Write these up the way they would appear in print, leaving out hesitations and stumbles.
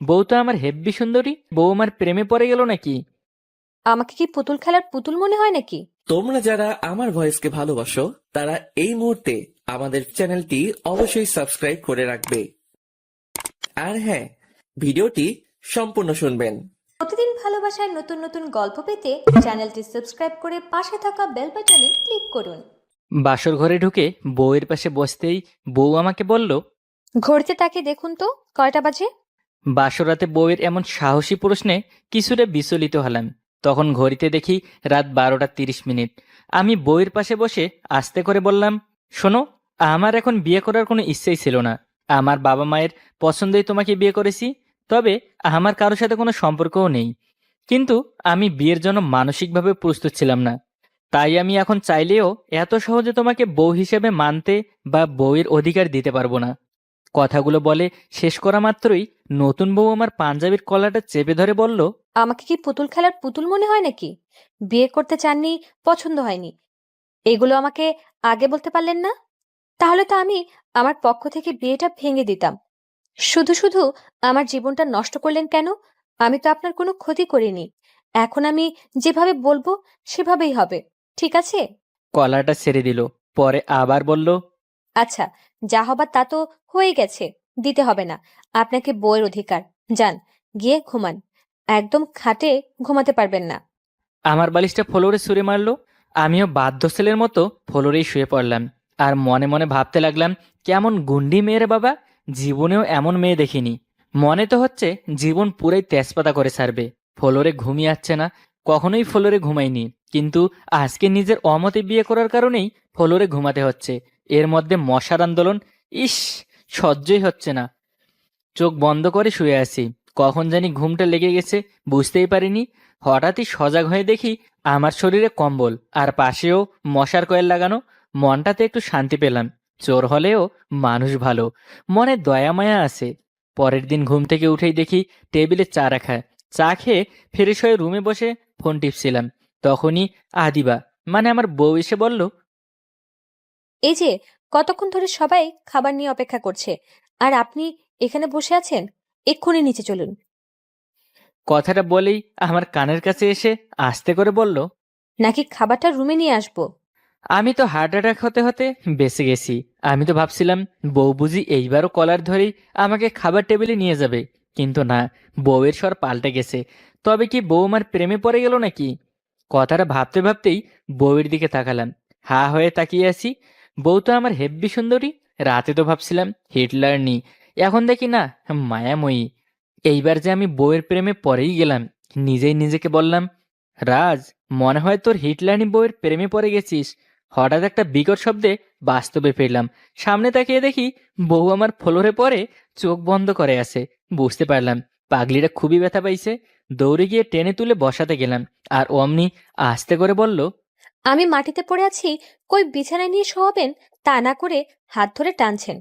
বউ তো আমার হেব্বি সুন্দরী, বউ আমার প্রেমে পড়ে গেল নাকি? আমাকে কি পুতুল খেলার পুতুল মনে হয় নাকি? তোমরা যারা আমার ভয়েসকে ভালোবাসো তারা এই মুহূর্তে আমাদের চ্যানেলটি অবশ্যই সাবস্ক্রাইব করে রাখবে। আর হ্যাঁ, ভিডিওটি সম্পূর্ণ শুনবেন। প্রতিদিন ভালোবাসার নতুন নতুন গল্প পেতে চ্যানেলটি সাবস্ক্রাইব করে পাশে থাকা বেল বাটনে ক্লিক করুন। বাসর ঘরে ঢুকে বউয়ের পাশে বসতেই বউ আমাকে বলল, ঘড়িতে তাকিয়ে দেখুন তো কয়টা বাজে। বাসরাতে বউয়ের এমন সাহসী প্রশ্নে কিছুটা বিচলিত হলাম। তখন ঘড়িতে দেখি রাত 12টা 30 মিনিট। আমি বউয়ের পাশে বসে আস্তে করে বললাম, শোনো, আমার এখন বিয়ে করার কোনো ইচ্ছেই ছিল না। আমার বাবা মায়ের পছন্দেই তোমাকে বিয়ে করেছি। তবে আমার কারোর সাথে কোনো সম্পর্কও নেই। কিন্তু আমি বিয়ের জন্য মানসিকভাবে প্রস্তুত ছিলাম না। তাই আমি এখন চাইলেও এত সহজে তোমাকে বউ হিসেবে মানতে বা বউয়ের অধিকার দিতে পারবো না। কথাগুলো বলে শেষ করা মাত্রই নতুন বউ আমার পাঞ্জাবির কলারটা চেপে ধরে বলল, আমাকে কি পুতুল খেলার পুতুল মনে হয় নাকি? বিয়ে করতে চাননি, পছন্দ হয়নি, এগুলো আমাকে আগে বলতে পারলেন না? তাহলে তো আমি আমার পক্ষ থেকে বিয়েটা ভেঙে দিতাম। শুধু শুধু আমার জীবনটা নষ্ট করলেন কেন? আমি তো আপনার কোনো ক্ষতি করিনি। এখন আমি যেভাবে বলবো সেভাবেই হবে, ঠিক আছে? কলারটা ছেড়ে দিল। পরে আবার বলল, আচ্ছা, যা হবার তা তো হয়ে গেছে, দিতে হবে না। আপনাকে বইয়ের অধিকার। যান, গিয়ে ঘুমান। একদম খাটে ঘুমাতে পারবেন না। আমার বালিশটা ফ্লোরে ছুঁড়ে মারল। আমিও বাধ্য ছেলের মতো ফ্লোরেই শুয়ে পড়লাম। আর মনে মনে ভাবতে লাগলাম, কেমন গুন্ডি মেয়ের বাবা, জীবনেও এমন মেয়ে দেখিনি। মনে তো হচ্ছে জীবন পুরাই তেজপাতা করে ছাড়বে। ফ্লোরে ঘুমিয়ে আসছে না। কখনোই ফ্লোরে ঘুমাইনি, কিন্তু আজকে নিজের অমতে বিয়ে করার কারণেই ফ্লোরে ঘুমাতে হচ্ছে। এর মধ্যে মশার আন্দোলন। ইস, সহ্যই হচ্ছে না। চোখ বন্ধ করে শুয়ে আছি। কখন জানি ঘুমটা লেগে গেছে, বুঝতেই পারিনি। হঠাৎই সজাগ হয়ে দেখি আমার শরীরে কম্বল, আর পাশেও মশার কয়েল লাগানো। মনটাতে একটু শান্তি পেলাম। চোর হলেও মানুষ ভালো, মনে দয়া মায়া আছে। পরের দিন ঘুম থেকে উঠেই দেখি টেবিলে চা রাখা। চা খেয়ে ফ্রেশ হয়ে রুমে বসে ফোন টিপছিলাম। তখনই আদিবা, মানে আমার বউ, এসে বলল, এই যে, কতক্ষণ ধরে সবাই খাবার নিয়ে অপেক্ষা করছে, আর আপনি এখানে বসে আছেন? এক্ষুনি নিচে চলুন। কথাটা বলেই আমার কানের কাছে এসে আস্তে করে বলল, নাকি খাবারটা রুমে নিয়ে আসবো? আমি তো হার্ট অ্যাটাক হতে হতে বেঁচে গেছি। আমি তো ভাবছিলাম বউ বুঝি এইবারও কলার ধরেই আমাকে খাবার টেবিলে নিয়ে যাবে। কিন্তু না, বউয়ের স্বর পাল্টে গেছে। তবে কি বউ আমার প্রেমে পড়ে গেল নাকি? কথাটা ভাবতে ভাবতেই বউয়ের দিকে তাকালাম। হা হয়ে তাকিয়ে আছি। বউ তো আমার হেব্বি সুন্দরী। রাতে তো ভাবছিলাম হিটলার নি, এখন দেখি না, মায়াময়ী। এইবার যে আমি বউয়ের প্রেমে পড়েই গেলাম। নিজেই নিজেকে বললাম, রাজ, মনে হয় তোর হিটলারনি বউয়ের প্রেমে পড়ে গেছিস। হঠাৎ একটা বিকট শব্দে বাস্তবে ফিরলাম। সামনে তাকিয়ে দেখি বউ আমার ফ্লোরে পড়ে চোখ বন্ধ করে আছে। বুঝতে পারলাম পাগলিটা খুবই ব্যথা পাইছে। দৌড়ে গিয়ে টেনে তুলে বসাতে গেলাম। আর অমনি আস্তে করে বলল, আমি মাটিতে পড়ে আছি, কই বিছানায় নিয়ে শোয়াবেন, তা না করে হাত ধরে টানছেন।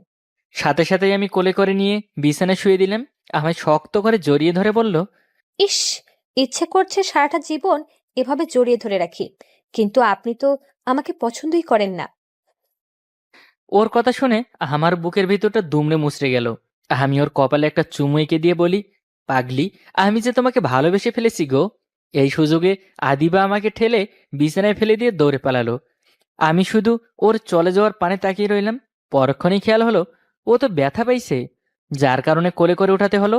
সাথে সাথেই আমি কোলে করে নিয়ে বিছানায় শুয়ে দিলাম। আমায় শক্ত করে জড়িয়ে ধরে বলল, ইস, ইচ্ছে করছে সারাটা জীবন এভাবে জড়িয়ে ধরে রাখি, কিন্তু আপনি তো আমাকে পছন্দই করেন না। ওর কথা শুনে আমার বুকের ভিতরটা দুমড়ে মুচড়ে গেল। আমি ওর কপালে একটা চুমু এঁকে দিয়ে বলি, পাগলি, আমি যে তোমাকে ভালোবেসে ফেলেছি গো। এই সুযোগে আদিবা আমাকে ঠেলে বিছানায় ফেলে দিয়ে দৌড়ে পালালো। আমি শুধু ওর চলে যাওয়ার পানে তাকিয়ে রইলাম। পরক্ষণেই খেয়াল হলো ও তো ব্যথা পাইছে, যার কারণে কোলে করে উঠাতে হলো।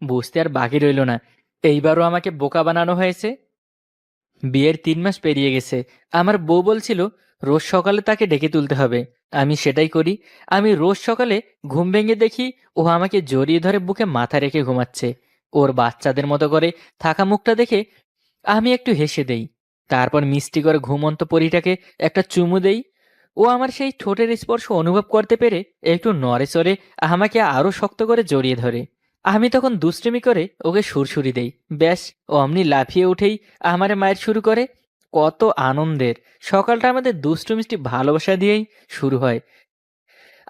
বুঝতে আর বাকি রইল না, এইবারও আমাকে বোকা বানানো হয়েছে। বিয়ের 3 মাস পেরিয়ে গেছে। আমার বউ বলছিল রোজ সকালে তাকে ডেকে তুলতে হবে। আমি সেটাই করি। আমি রোজ সকালে ঘুম ভেঙে দেখি ও আমাকে জড়িয়ে ধরে বুকে মাথা রেখে ঘুমাচ্ছে। ওর বাচ্চাদের মতো করে থাকা মুখটা দেখে আমি একটু হেসে দেই। তারপর মিষ্টি করে ঘুমন্ত পরীটাকে একটা চুমু দেই। ও আমার সেই ঠোঁটের স্পর্শ অনুভব করতে পেরে একটু নড়ে চড়ে আমাকে আরো শক্ত করে জড়িয়ে ধরে। আমি তখন দুষ্টুমি করে ওকে সুরসুরি দেই। ব্যাস, অমনি লাফিয়ে উঠেই আমারে মায়ের শুরু করে। কত আনন্দের! সকালটা আমাদের দুষ্টু মিষ্টি ভালোবাসা দিয়েই শুরু হয়।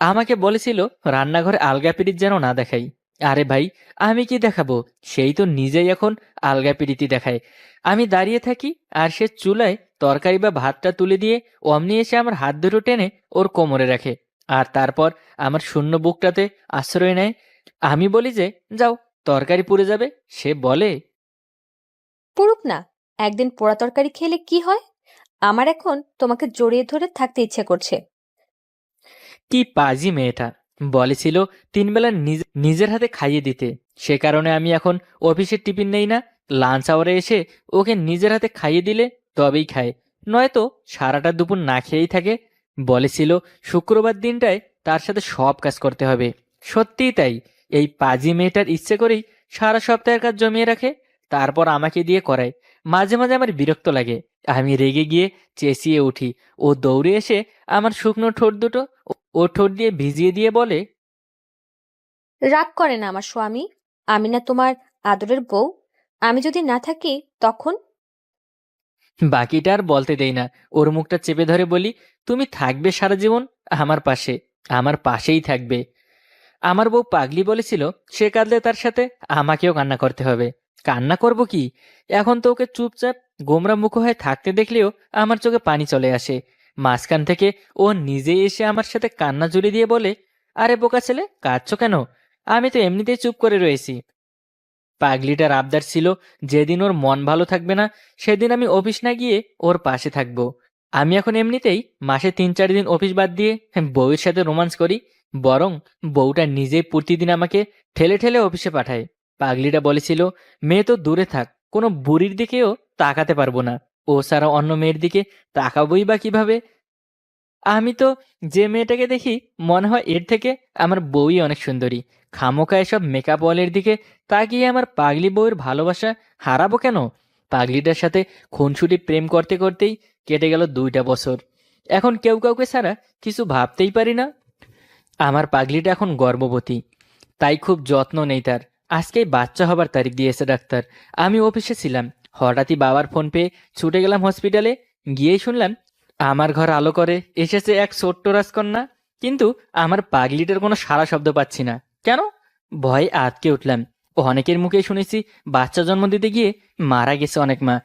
আমাকে বলেছিল রান্নাঘরে আলগা পিরিত যেন না দেখাই। আরে ভাই, আমি কি দেখাবো? সেই তো নিজেই এখন আলগা পিরিতি দেখায়। আমি দাঁড়িয়ে থাকি আর সে চুলায় তরকারি বা ভাতটা তুলে দিয়ে অমনি এসে আমার হাত দুটো টেনে ওর কোমরে রাখে। আর তারপর আমার শূন্য বুকটাতে আশ্রয় নেয়। আমি বলি যে, যাও, তরকারি পুড়ে যাবে, সে বলে। পুরুক না, একদিন পোড়া তরকারি খেলে কি হয়? আমার এখন তোমাকে জড়িয়ে ধরে থাকতে ইচ্ছে করছে। কি পাজি মেয়েটা, বলেছিল 3 বেলা নিজের হাতে খাইয়ে দিতে। সে কারণে আমি এখন অফিসের টিফিন নেই না, লাঞ্চ আওয়ারে এসে ওকে নিজের হাতে খাইয়ে দিলে তবেই খায়, নয়তো সারাটা দুপুর না খেয়েই থাকে। বলেছিল শুক্রবার দিনটায় তার সাথে সব কাজ করতে হবে। সত্যিই তাই, এই পাজি মেয়েটার ইচ্ছে করেই সারা সপ্তাহের কাজ জমিয়ে রাখে, তারপর আমাকে দিয়ে করায়। মাঝে মাঝে আমার বিরক্ত লাগে, আমি রেগে গিয়ে চেঁচিয়ে উঠি। ও দৌড়ে এসে আমার শুকনো ঠোঁট দুটো ও ঠোঁট দিয়ে ভিজিয়ে দিয়ে বলে, রাগ করে না আমার স্বামী? আমি না তোমার আদরের বউ? আমি যদি না থাকি তখন? বাকিটা আর বলতে দেই না, ওর মুখটা চেপে ধরে বলি, তুমি থাকবে সারা জীবন আমার পাশে, আমার পাশেই থাকবে। আমার বউ পাগলি বলেছিল সে কাঁদলে তার সাথে আমাকেও কান্না করতে হবে। কান্না করব কি, এখন তো ওকে চুপচাপ গোমরা মুখ হয়ে থাকতে দেখলেও আমার চোখে পানি চলে আসে। মাঝখান থেকে ও নিজেই এসে আমার সাথে কান্না জুড়ে দিয়ে বলে, আরে বোকা ছেলে, কাঁদছো কেন? আমি তো এমনিতেই চুপ করে রয়েছি। পাগলিটার আবদার ছিল যেদিন ওর মন ভালো থাকবে না সেদিন আমি অফিস না গিয়ে ওর পাশে থাকবো। আমি এখন এমনিতেই মাসে 3-4 দিন অফিস বাদ দিয়ে বউয়ের সাথে রোমান্স করি, বরং বউটা নিজেই প্রতিদিন আমাকে ঠেলে ঠেলে অফিসে পাঠায়। পাগলিটা বলেছিল মেয়ে তো দূরে থাক, কোনো বুড়ির দিকেও তাকাতে পারবো না, ও ছাড়া অন্য মেয়ের দিকে তাকাবই বা কিভাবে? আমি তো যে মেয়েটাকে দেখি মনে হয় এর থেকে আমার বউই অনেক সুন্দরী। খামোকা এসব মেকআপ ওয়ালের দিকে তাকিয়ে আমার পাগলি বউয়ের ভালোবাসা হারাবো কেন? পাগলিটার সাথে খুনসুটি প্রেম করতে করতেই কেটে গেল 2টা বছর। এখন কেউ কাউকে ছাড়া কিছু ভাবতেই পারি না। আমার পাগলিটা এখন গর্ভবতী, তাই খুব যত্ন নেই তার। আজকেই বাচ্চা হবার তারিখ দিয়েছে ডাক্তার। আমি অফিসে ছিলাম, হঠাৎই বাবার ফোন পেয়ে ছুটে গেলাম হসপিটালে। গিয়েই শুনলাম আমার ঘর আলো করে এসেছে এক ছোট্ট রাজকন্যা। কিন্তু আমার পাগলিটার কোনো সারা শব্দ পাচ্ছি না। কেন? ভয়ে আঁতকে উঠলাম। অনেকের মুখে শুনেছি বাচ্চা জন্ম দিতে গিয়ে মারা গেছে অনেক মা,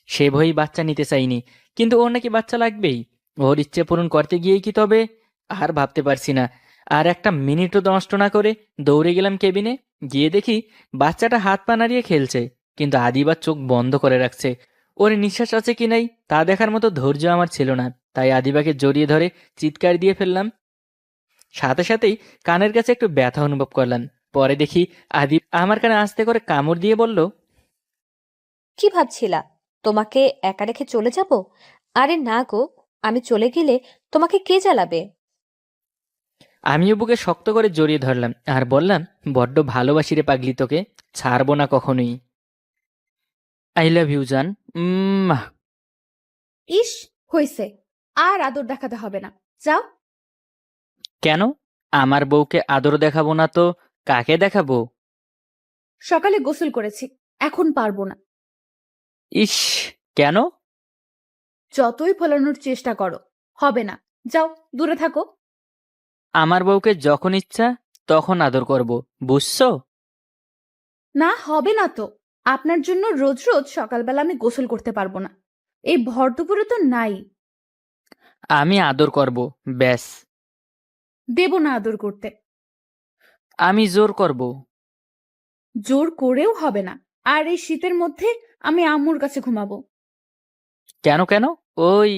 সে ভয়েই বাচ্চা নিতে চাইনি। কিন্তু ওর নাকি বাচ্চা লাগবেই। ওর ইচ্ছে পূরণ করতে গিয়েই কি তবে? আর ভাবতে পারছি না। আর একটা মিনিটও নষ্ট না করে দৌড়ে গেলাম কেবিনে। গিয়ে দেখি বাচ্চাটা হাত পা নাড়িয়ে খেলছে, কিন্তু আদিবার চোখ বন্ধ করে রাখছে। ওর নিঃশ্বাস আছে কি নাই তা দেখার মতো ধৈর্য আমার ছিল না, তাই আদিবাকে জড়িয়ে ধরে চিৎকার দিয়ে ফেললাম। সাথে সাথেই কানের কাছে একটু ব্যথা অনুভব করলাম। পরে দেখি আদি আমার কানে আস্তে করে কামড় দিয়ে বলল, কি ভাবছিলা তোমাকে একা রেখে চলে যাব? আরে না গো, আমি চলে গেলে তোমাকে কে জ্বালাবে? আমিও বুকে শক্ত করে জড়িয়ে ধরলাম আর বললাম, বড্ড ভালোবাসি রে পাগলি, তোকে ছাড়বো না কখনোই। আই লাভ ইউ জান। উম ইস, হইছে, আর আদর দেখাতে হবে না, যাও। কেন? আমার বউকে আদর দেখাবো না তো কাকে দেখাবো? সকালে গোসল করেছি, এখন পারবো না। ইস, কেন? যতই ফলানোর চেষ্টা করো, হবে না, যাও, দূরে থাকো। আমার বউকে যখন ইচ্ছা তখন আদর করব, বুঝছো? না, হবে না তো। আপনার জন্য রোজ রোজ সকালবেলা আমি গোসল করতে পারবো না, এই ভর দুপুরে তো নাই। আমি আদর করব, ব্যাস। দেব না আদর করতে। আমি জোর করব। জোর করেও হবে না। আর এই শীতের মধ্যে আমি আম্মুর কাছে ঘুমাবো। কেন কেন? ওই,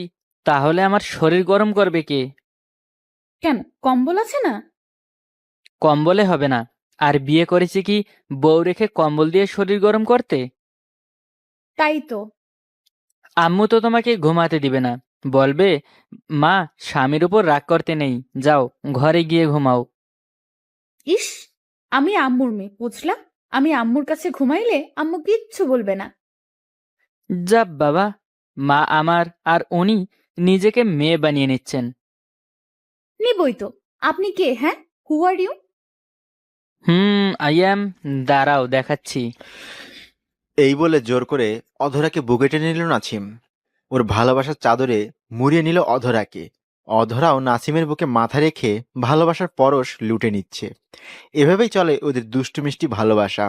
তাহলে আমার শরীর গরম করবে কে? কেন, কম্বল আছে না? কম্বলে হবে না। আর বিয়ে করেছি কি বউ রেখে কম্বল দিয়ে শরীর গরম করতে? তাই তো। আম্মু তো তোমাকে ঘুমাতে দিবে না, বলবে মা স্বামীর উপর রাগ করতে নেই, যাও ঘরে গিয়ে ঘুমাও। ইস, আমি আম্মুর মেয়ে, বুঝলাম। আমি আম্মুর কাছে ঘুমাইলে আম্মু কিচ্ছু বলবে না। যা বাবা, মা আমার আর উনি নিজেকে মেয়ে বানিয়ে নিচ্ছেন। নিবই তো। আপনি কে, হ্যাঁ? হু আর ইউ? I am. দাঁড়াও দেখাচ্ছি। এই বলে জোর করে অধরাকে বুকে টেনে নিল নাসিম। ওর ভালোবাসার চাদরে মুড়িয়ে নিল অধরাকে। অধরাও নাসিমের বুকে মাথা রেখে ভালোবাসার পরশ লুটে নিচ্ছে। এভাবেই চলে ওদের দুষ্টু মিষ্টি ভালোবাসা।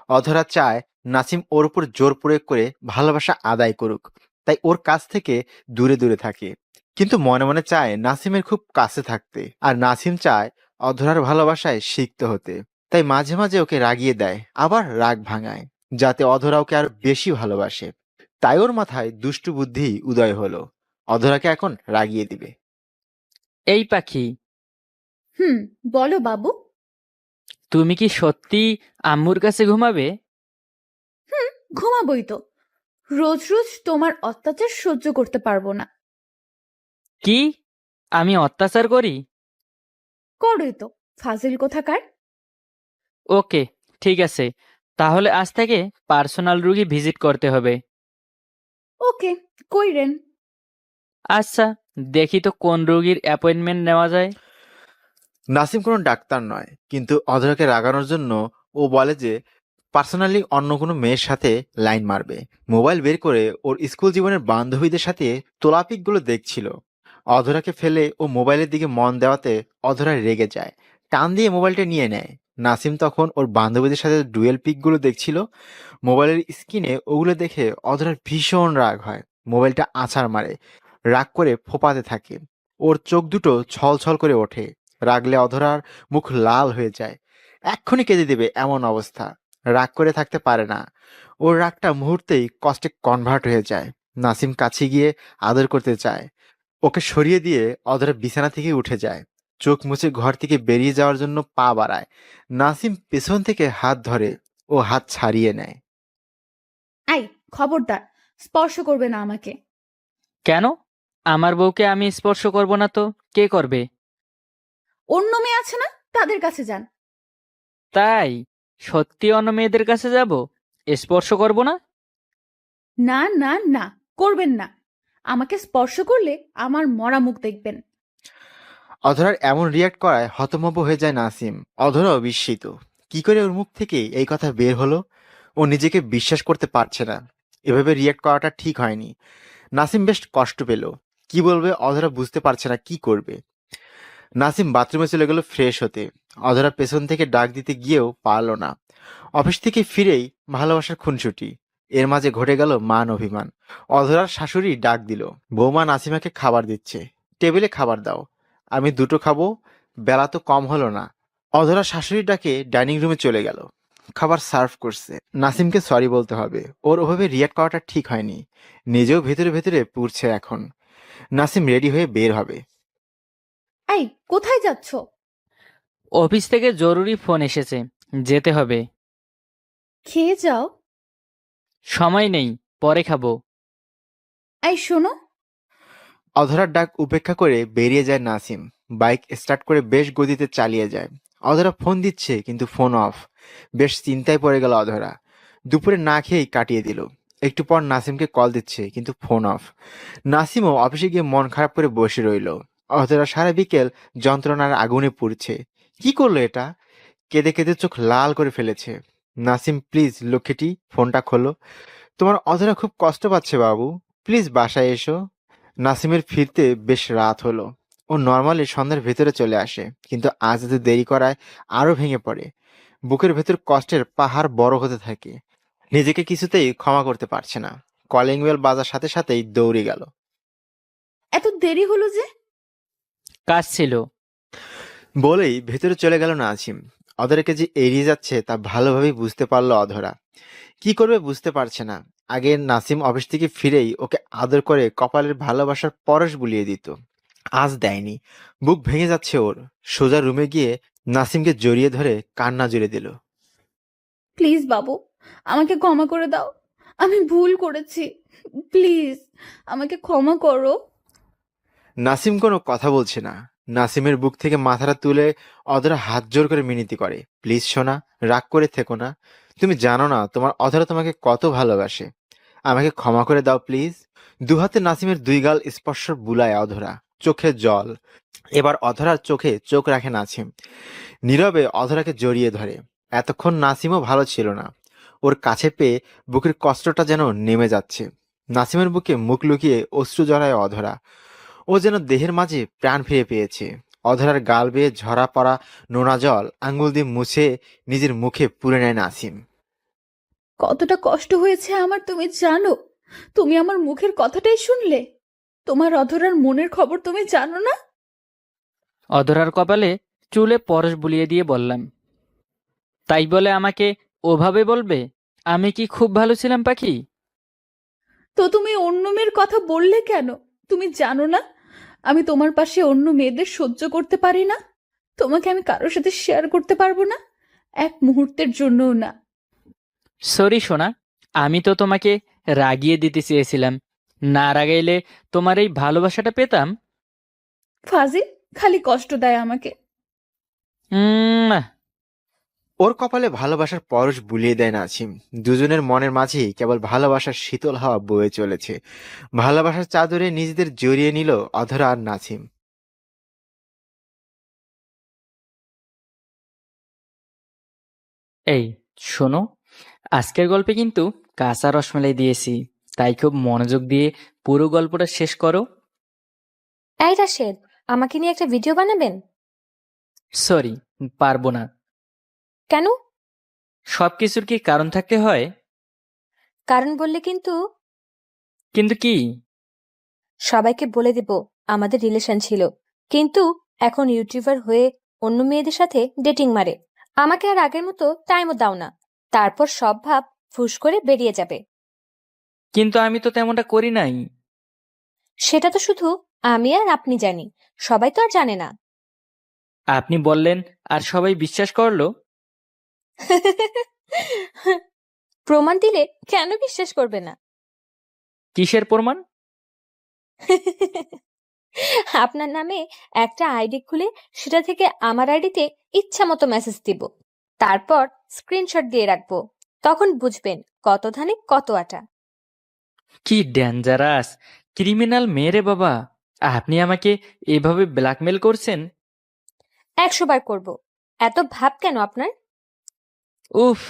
অধরা চায় নাসিম ওর উপর জোর প্রয়োগ করে ভালোবাসা আদায় করুক, তাই ওর কাছ থেকে দূরে দূরে থাকে। কিন্তু মনে মনে চায় নাসিমের খুব কাছে থাকতে, আর নাসিম চায় অধরার ভালোবাসায় সিক্ত হতে। তাই মাঝে মাঝে ওকে রাগিয়ে দেয়, আবার রাগ ভাঙায়, যাতে অধরা ওকে আরো বেশি ভালোবাসে। তাই ওর মাথায় দুষ্টু বুদ্ধি উদয় হলো, অধরাকে এখন রাগিয়ে দিবে। এই পাখি, হুম, বলো বাবু। তুমি কি সত্যি আম্মুর কাছে ঘুমাবে? হুম, ঘুমাবই তো। রোজ রোজ তোমার অত্যাচার সহ্য করতে পারবো না। কি, আমি অত্যাচার করি? করোই তো, ফাজিল কোথাকার। ওকে, ঠিক আছে, তাহলে আজ থেকে পার্সোনাল রুগী ভিজিট করতে হবে। ওকে, কইরেন। আচ্ছা, দেখি তো কোন রোগীর অ্যাপয়েন্টমেন্ট নেওয়া যায়। নাসিম কোনো ডাক্তার নয়, কিন্তু অধরাকে রাগানোর জন্য ও বলে যে পার্সোনালি অন্য কোনো মেয়ের সাথে লাইন মারবে। মোবাইল বের করে ওর স্কুল জীবনের বান্ধবীদের সাথে তোলাপিকগুলো দেখছিল। অধরাকে ফেলে ও মোবাইলের দিকে মন দেওয়াতে অধরা রেগে যায়, টান দিয়ে মোবাইলটা নিয়ে নেয়। নাসিম তখন ওর বান্ধবীদের সাথে ডুয়েল পিকগুলো দেখছিল। মোবাইলের স্ক্রিনে ওগুলো দেখে অধরার ভীষণ রাগ হয়, মোবাইলটা আছাড় মারে, রাগ করে ফোপাতে থাকে। ওর চোখ দুটো ছলছল করে ওঠে, রাগলে অধরার মুখ লাল হয়ে যায়, এক্ষুনি কেঁদে দেবে এমন অবস্থা। রাগ করে থাকতে পারে না, ওর রাগটা মুহূর্তেই কষ্টে কনভার্ট হয়ে যায়। নাসিম কাছে গিয়ে আদর করতে চায়, ওকে সরিয়ে দিয়ে অধরা বিছানা থেকে উঠে যায়, চোখ মুছে ঘর থেকে বেরিয়ে যাওয়ার জন্য পা বাড়ায়। নাসিম পেছন থেকে হাত ধরে, ও হাত ছাড়িয়ে নেয়। আই, খবরদার, স্পর্শ করবে না আমাকে। কেন? আমার বউকে আমি স্পর্শ করব না তো কে করবে? অন্য মেয়ে আছে না, তাদের কাছে যান। তাই? সত্যি অন্য মেয়েদের কাছে যাব? স্পর্শ করব না? না না না, করবেন না। আমাকে স্পর্শ করলে আমার মরা মুখ দেখবেন। অধরার এমন রিয়াক্ট করায় হতভম্ব হয়ে যায় নাসিম। অধরাও বিস্মিত, কি করে ওর মুখ থেকে এই কথা বের হলো। ও নিজেকে বিশ্বাস করতে পারছে না, এভাবে রিয়াক্ট করাটা ঠিক হয়নি। নাসিম বেশ কষ্ট পেল, কি বলবে অধরা বুঝতে পারছে না কি করবে। নাসিম বাথরুমে চলে গেল ফ্রেশ হতে। অধরা পেছন থেকে ডাক দিতে গিয়েও পারল না। অফিস থেকে ফিরেই ভালোবাসার খুনসুটি, এর মাঝে ঘটে গেল মান অভিমান। অধরার শাশুড়ি ডাক দিল, বৌমা নাসিমাকে খাবার দিচ্ছে, টেবিলে খাবার দাও। আমি দুটো খাবো, বেলা তো কম হলো না। অধরা শাশুড়ির ডাকে ডাইনিং রুমে চলে গেল, খাবার সার্ভ করছে। নাসিমকে সরি বলতে হবে, ওর ওভাবে রিয়াক্ট করাটা ঠিক হয়নি। নিজেও ভেতরে ভেতরে পুড়ছে এখন। নাসিম রেডি হয়ে বের হবে। আই, কোথায় যাচ্ছ? অফিস থেকে জরুরি ফোন এসেছে, যেতে হবে। খেয়ে যাও। সময় নেই, পরে খাবো। আই শোনো। অধরার ডাক উপেক্ষা করে বেরিয়ে যায় নাসিম, বাইক স্টার্ট করে বেশ গতিতে চালিয়ে যায়। অধরা ফোন দিচ্ছে কিন্তু ফোন অফ। বেশ চিন্তায় পড়ে গেল অধরা, দুপুরে না খেয়েই কাটিয়ে দিল। একটু পর নাসিমকে কল দিচ্ছে কিন্তু ফোন অফ। নাসিমও অফিসে গিয়ে মন খারাপ করে বসে রইল। অধরা সারা বিকেল যন্ত্রণার আগুনে পুড়ছে। কি করলো এটা? কেঁদে কেঁদে চোখ লাল করে ফেলেছে। নাসিম প্লিজ লক্ষ্মীটি ফোনটা খোলো, তোমার অধরা খুব কষ্ট পাচ্ছে বাবু, প্লিজ বাসায় এসো। নাসিমের ফিরতে বেশ রাত হলো। ও নর্মালি সন্ধ্যার ভেতরে চলে আসে, কিন্তু আজ এত দেরি করায় আরো ভেঙে পড়ে। বুকের ভেতর কষ্টের পাহাড় বড় হতে থাকে। নিজেকে কিছুতেই ক্ষমা করতে পারছে না। কলিং বেল বাজার সাথে সাথেই দৌড়ে গেল। এত দেরি হলো যে? কাজ ছিল। বলেই ভেতরে চলে গেল নাসিম। অধরাকে যে এড়িয়ে যাচ্ছে তা ভালোভাবেই বুঝতে পারলো অধরা। কি করবে বুঝতে পারছে না। আগে নাসিম অফিস থেকে ফিরেই ওকে আদর করে কপালের ভালোবাসার পরশ বুলিয়ে দিত, আজ দেয়নি। বুক ভেঙে যাচ্ছে ওর। সোজা রুমে গিয়ে নাসিমকে জড়িয়ে ধরে কান্না জুড়ে দিল। প্লিজ বাবু, আমাকে ক্ষমা করে দাও। আমি ভুল করেছি, প্লিজ আমাকে ক্ষমা করো। নাসিম কোনো কথা বলছে না। নাসিমের বুক থেকে মাথাটা তুলে অধরা হাত জোর করে মিনতি করে, প্লিজ সোনা, রাগ করে থেকো না। তুমি জানো না তোমার অধরা তোমাকে কত ভালোবাসে, আমাকে ক্ষমা করে দাও প্লিজ। দুহাতে নাসিমের দুই গাল স্পর্শ বুলায় অধরা, চোখে জল। এবার অধরার চোখে চোখ রাখে নাসিম, নীরবে অধরাকে জড়িয়ে ধরে। এতক্ষণ নাসিমও ভালো ছিল না, ওর কাছে পেয়ে বুকের কষ্টটা যেন নেমে যাচ্ছে। নাসিমের বুকে মুখ লুকিয়ে অশ্রু জড়ায় অধরা, ও যেন দেহের মাঝে প্রাণ ফিরে পেয়েছে। অধরার গাল বেয়ে ঝরা পড়া নোনা জল আঙ্গুল দিয়ে মুছে নিজের মুখে পুরে নেয় নাসিম। কতটা কষ্ট হয়েছে আমার তুমি জানো? তুমি আমার মুখের কথাটাই শুনলে। তোমার অধরার মনের খবর তুমি জানো না? অধরার কপালে চুলে পরশ বুলিয়ে দিয়ে বললাম, তাই বলে আমাকে ওভাবে বলবে? আমি কি খুব ভালো ছিলাম পাখি? তো তুমি অন্য মেয়ের কথা বললে কেন? তুমি জানো না আমি তোমার পাশে অন্য মেয়েদের সহ্য করতে পারি না? তোমাকে আমি কারোর সাথে শেয়ার করতে পারবো না, এক মুহূর্তের জন্যও না। সরি সোনা, আমি তো তোমাকে রাগিয়ে দিতে চেয়েছিলাম। না রাগাইলে তোমার এই ভালোবাসাটা পেতাম? ফাজিল, খালি কষ্ট দেয় আমাকে। উম, ওর কপালে ভালোবাসার পরশ বুলিয়ে দেয় নাছিম। দুজনের মনের মাঝেই কেবল ভালোবাসার শীতল হাওয়া বয়ে চলেছে। ভালোবাসার চাদরে নিজেদের জড়িয়ে নিল অধরা আর নাছিম। এই শোনো, আজকের গল্পে কিন্তু কাঁচা রসমালাই দিয়েছি, তাই খুব মনোযোগ দিয়ে পুরো গল্পটা শেষ করো। এই রাশেদ, আমাকে নিয়ে একটা ভিডিও বানাবেন? সরি, পারবো না। কেন? সবকিছুর কি কারণ থাকতে হয়? কারণ বললে কিন্তু কিন্তু কি? সবাইকে বলে দেব আমাদের রিলেশন ছিল, কিন্তু এখন ইউটিউবার হয়ে অন্য মেয়েদের সাথে ডেটিং মারে। আমাকে আর আগের মতো টাইমও দাও না, তারপর সব ভাব ফুস করে বেরিয়ে যাবে। কিন্তু আমি তো তেমনটা করি নাই। সেটা তো শুধু আমি আর আপনি জানি, সবাই তো আর জানে না। আপনি বললেন আর সবাই বিশ্বাস করলো? প্রমাণ দিলে কেন বিশ্বাস করবে না? কিসের প্রমাণ? আপনার নামে একটা আইডি খুলে সেটা থেকে আমার আইডিতে ইচ্ছা মতো মেসেজ দিব, তারপর স্ক্রিনশট দিয়ে রাখবো। তখন বুঝবেন কত ধানে কত আটা। কি ডেঞ্জারাস ক্রিমিনাল মেয়ে রে বাবা! আপনি আমাকে এভাবে ব্ল্যাকমেল করছেন? 100 বার করব। এত ভাব কেন আপনার? উফ,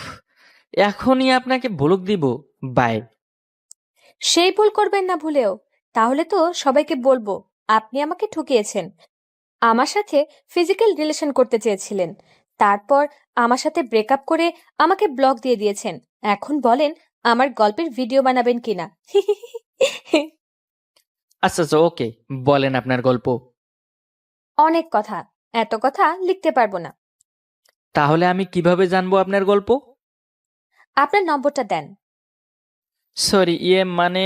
এখনই আপনাকে ভুলুক দিব। বাই। সেই ভুল করবেন না ভুলেও, তাহলে তো সবাইকে বলবো আপনি আমাকে ঠকিয়েছেন। আমার সাথে ফিজিক্যাল রিলেশন করতে চেয়েছিলেন, তারপর আমার সাথে ব্রেকআপ করে আমাকে ব্লক দিয়ে দিয়েছেন। এখন বলেন আমার গল্পের ভিডিও বানাবেন কিনা। আচ্ছা আচ্ছা, ওকে, বলেন আপনার গল্প। অনেক কথা, এত কথা লিখতে পারবো না। তাহলে আমি কিভাবে জানবো আপনার গল্প? আপনার নম্বরটা দেন। সরি, মানে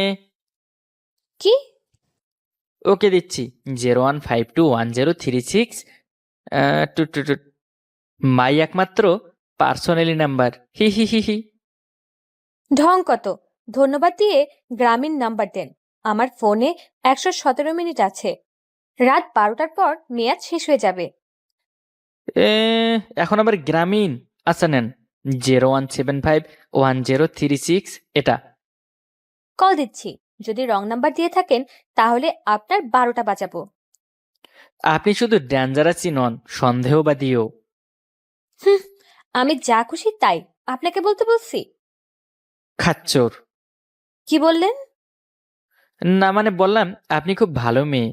কি? ওকে দিচ্ছি। 015210362 মাই একমাত্র পার্সোনালি নাম্বার। হি হি হি হি। ঢং কত! ধন্যবাদ দিয়ে গ্রামীণ নাম্বার দেন। আমার ফোনে 117 মিনিট আছে। রাত 12টার পর মেয়াদ শেষ হয়ে যাবে। এ, এখন আবার গ্রামীণ? আচ্ছা নেন, 017510366 এটা। কল দিচ্ছি। যদি রং নাম্বার দিয়ে থাকেন তাহলে আপনার 12টা বাজাবো। আপনি শুধু ডেঞ্জারাসই নন, সন্দেহবাদীও। হুম, আমি যা খুশি তাই আপনাকে বলতে বলছি। খাচ্চর। কি বললেন? না মানে বললাম আপনি খুব ভালো মেয়ে।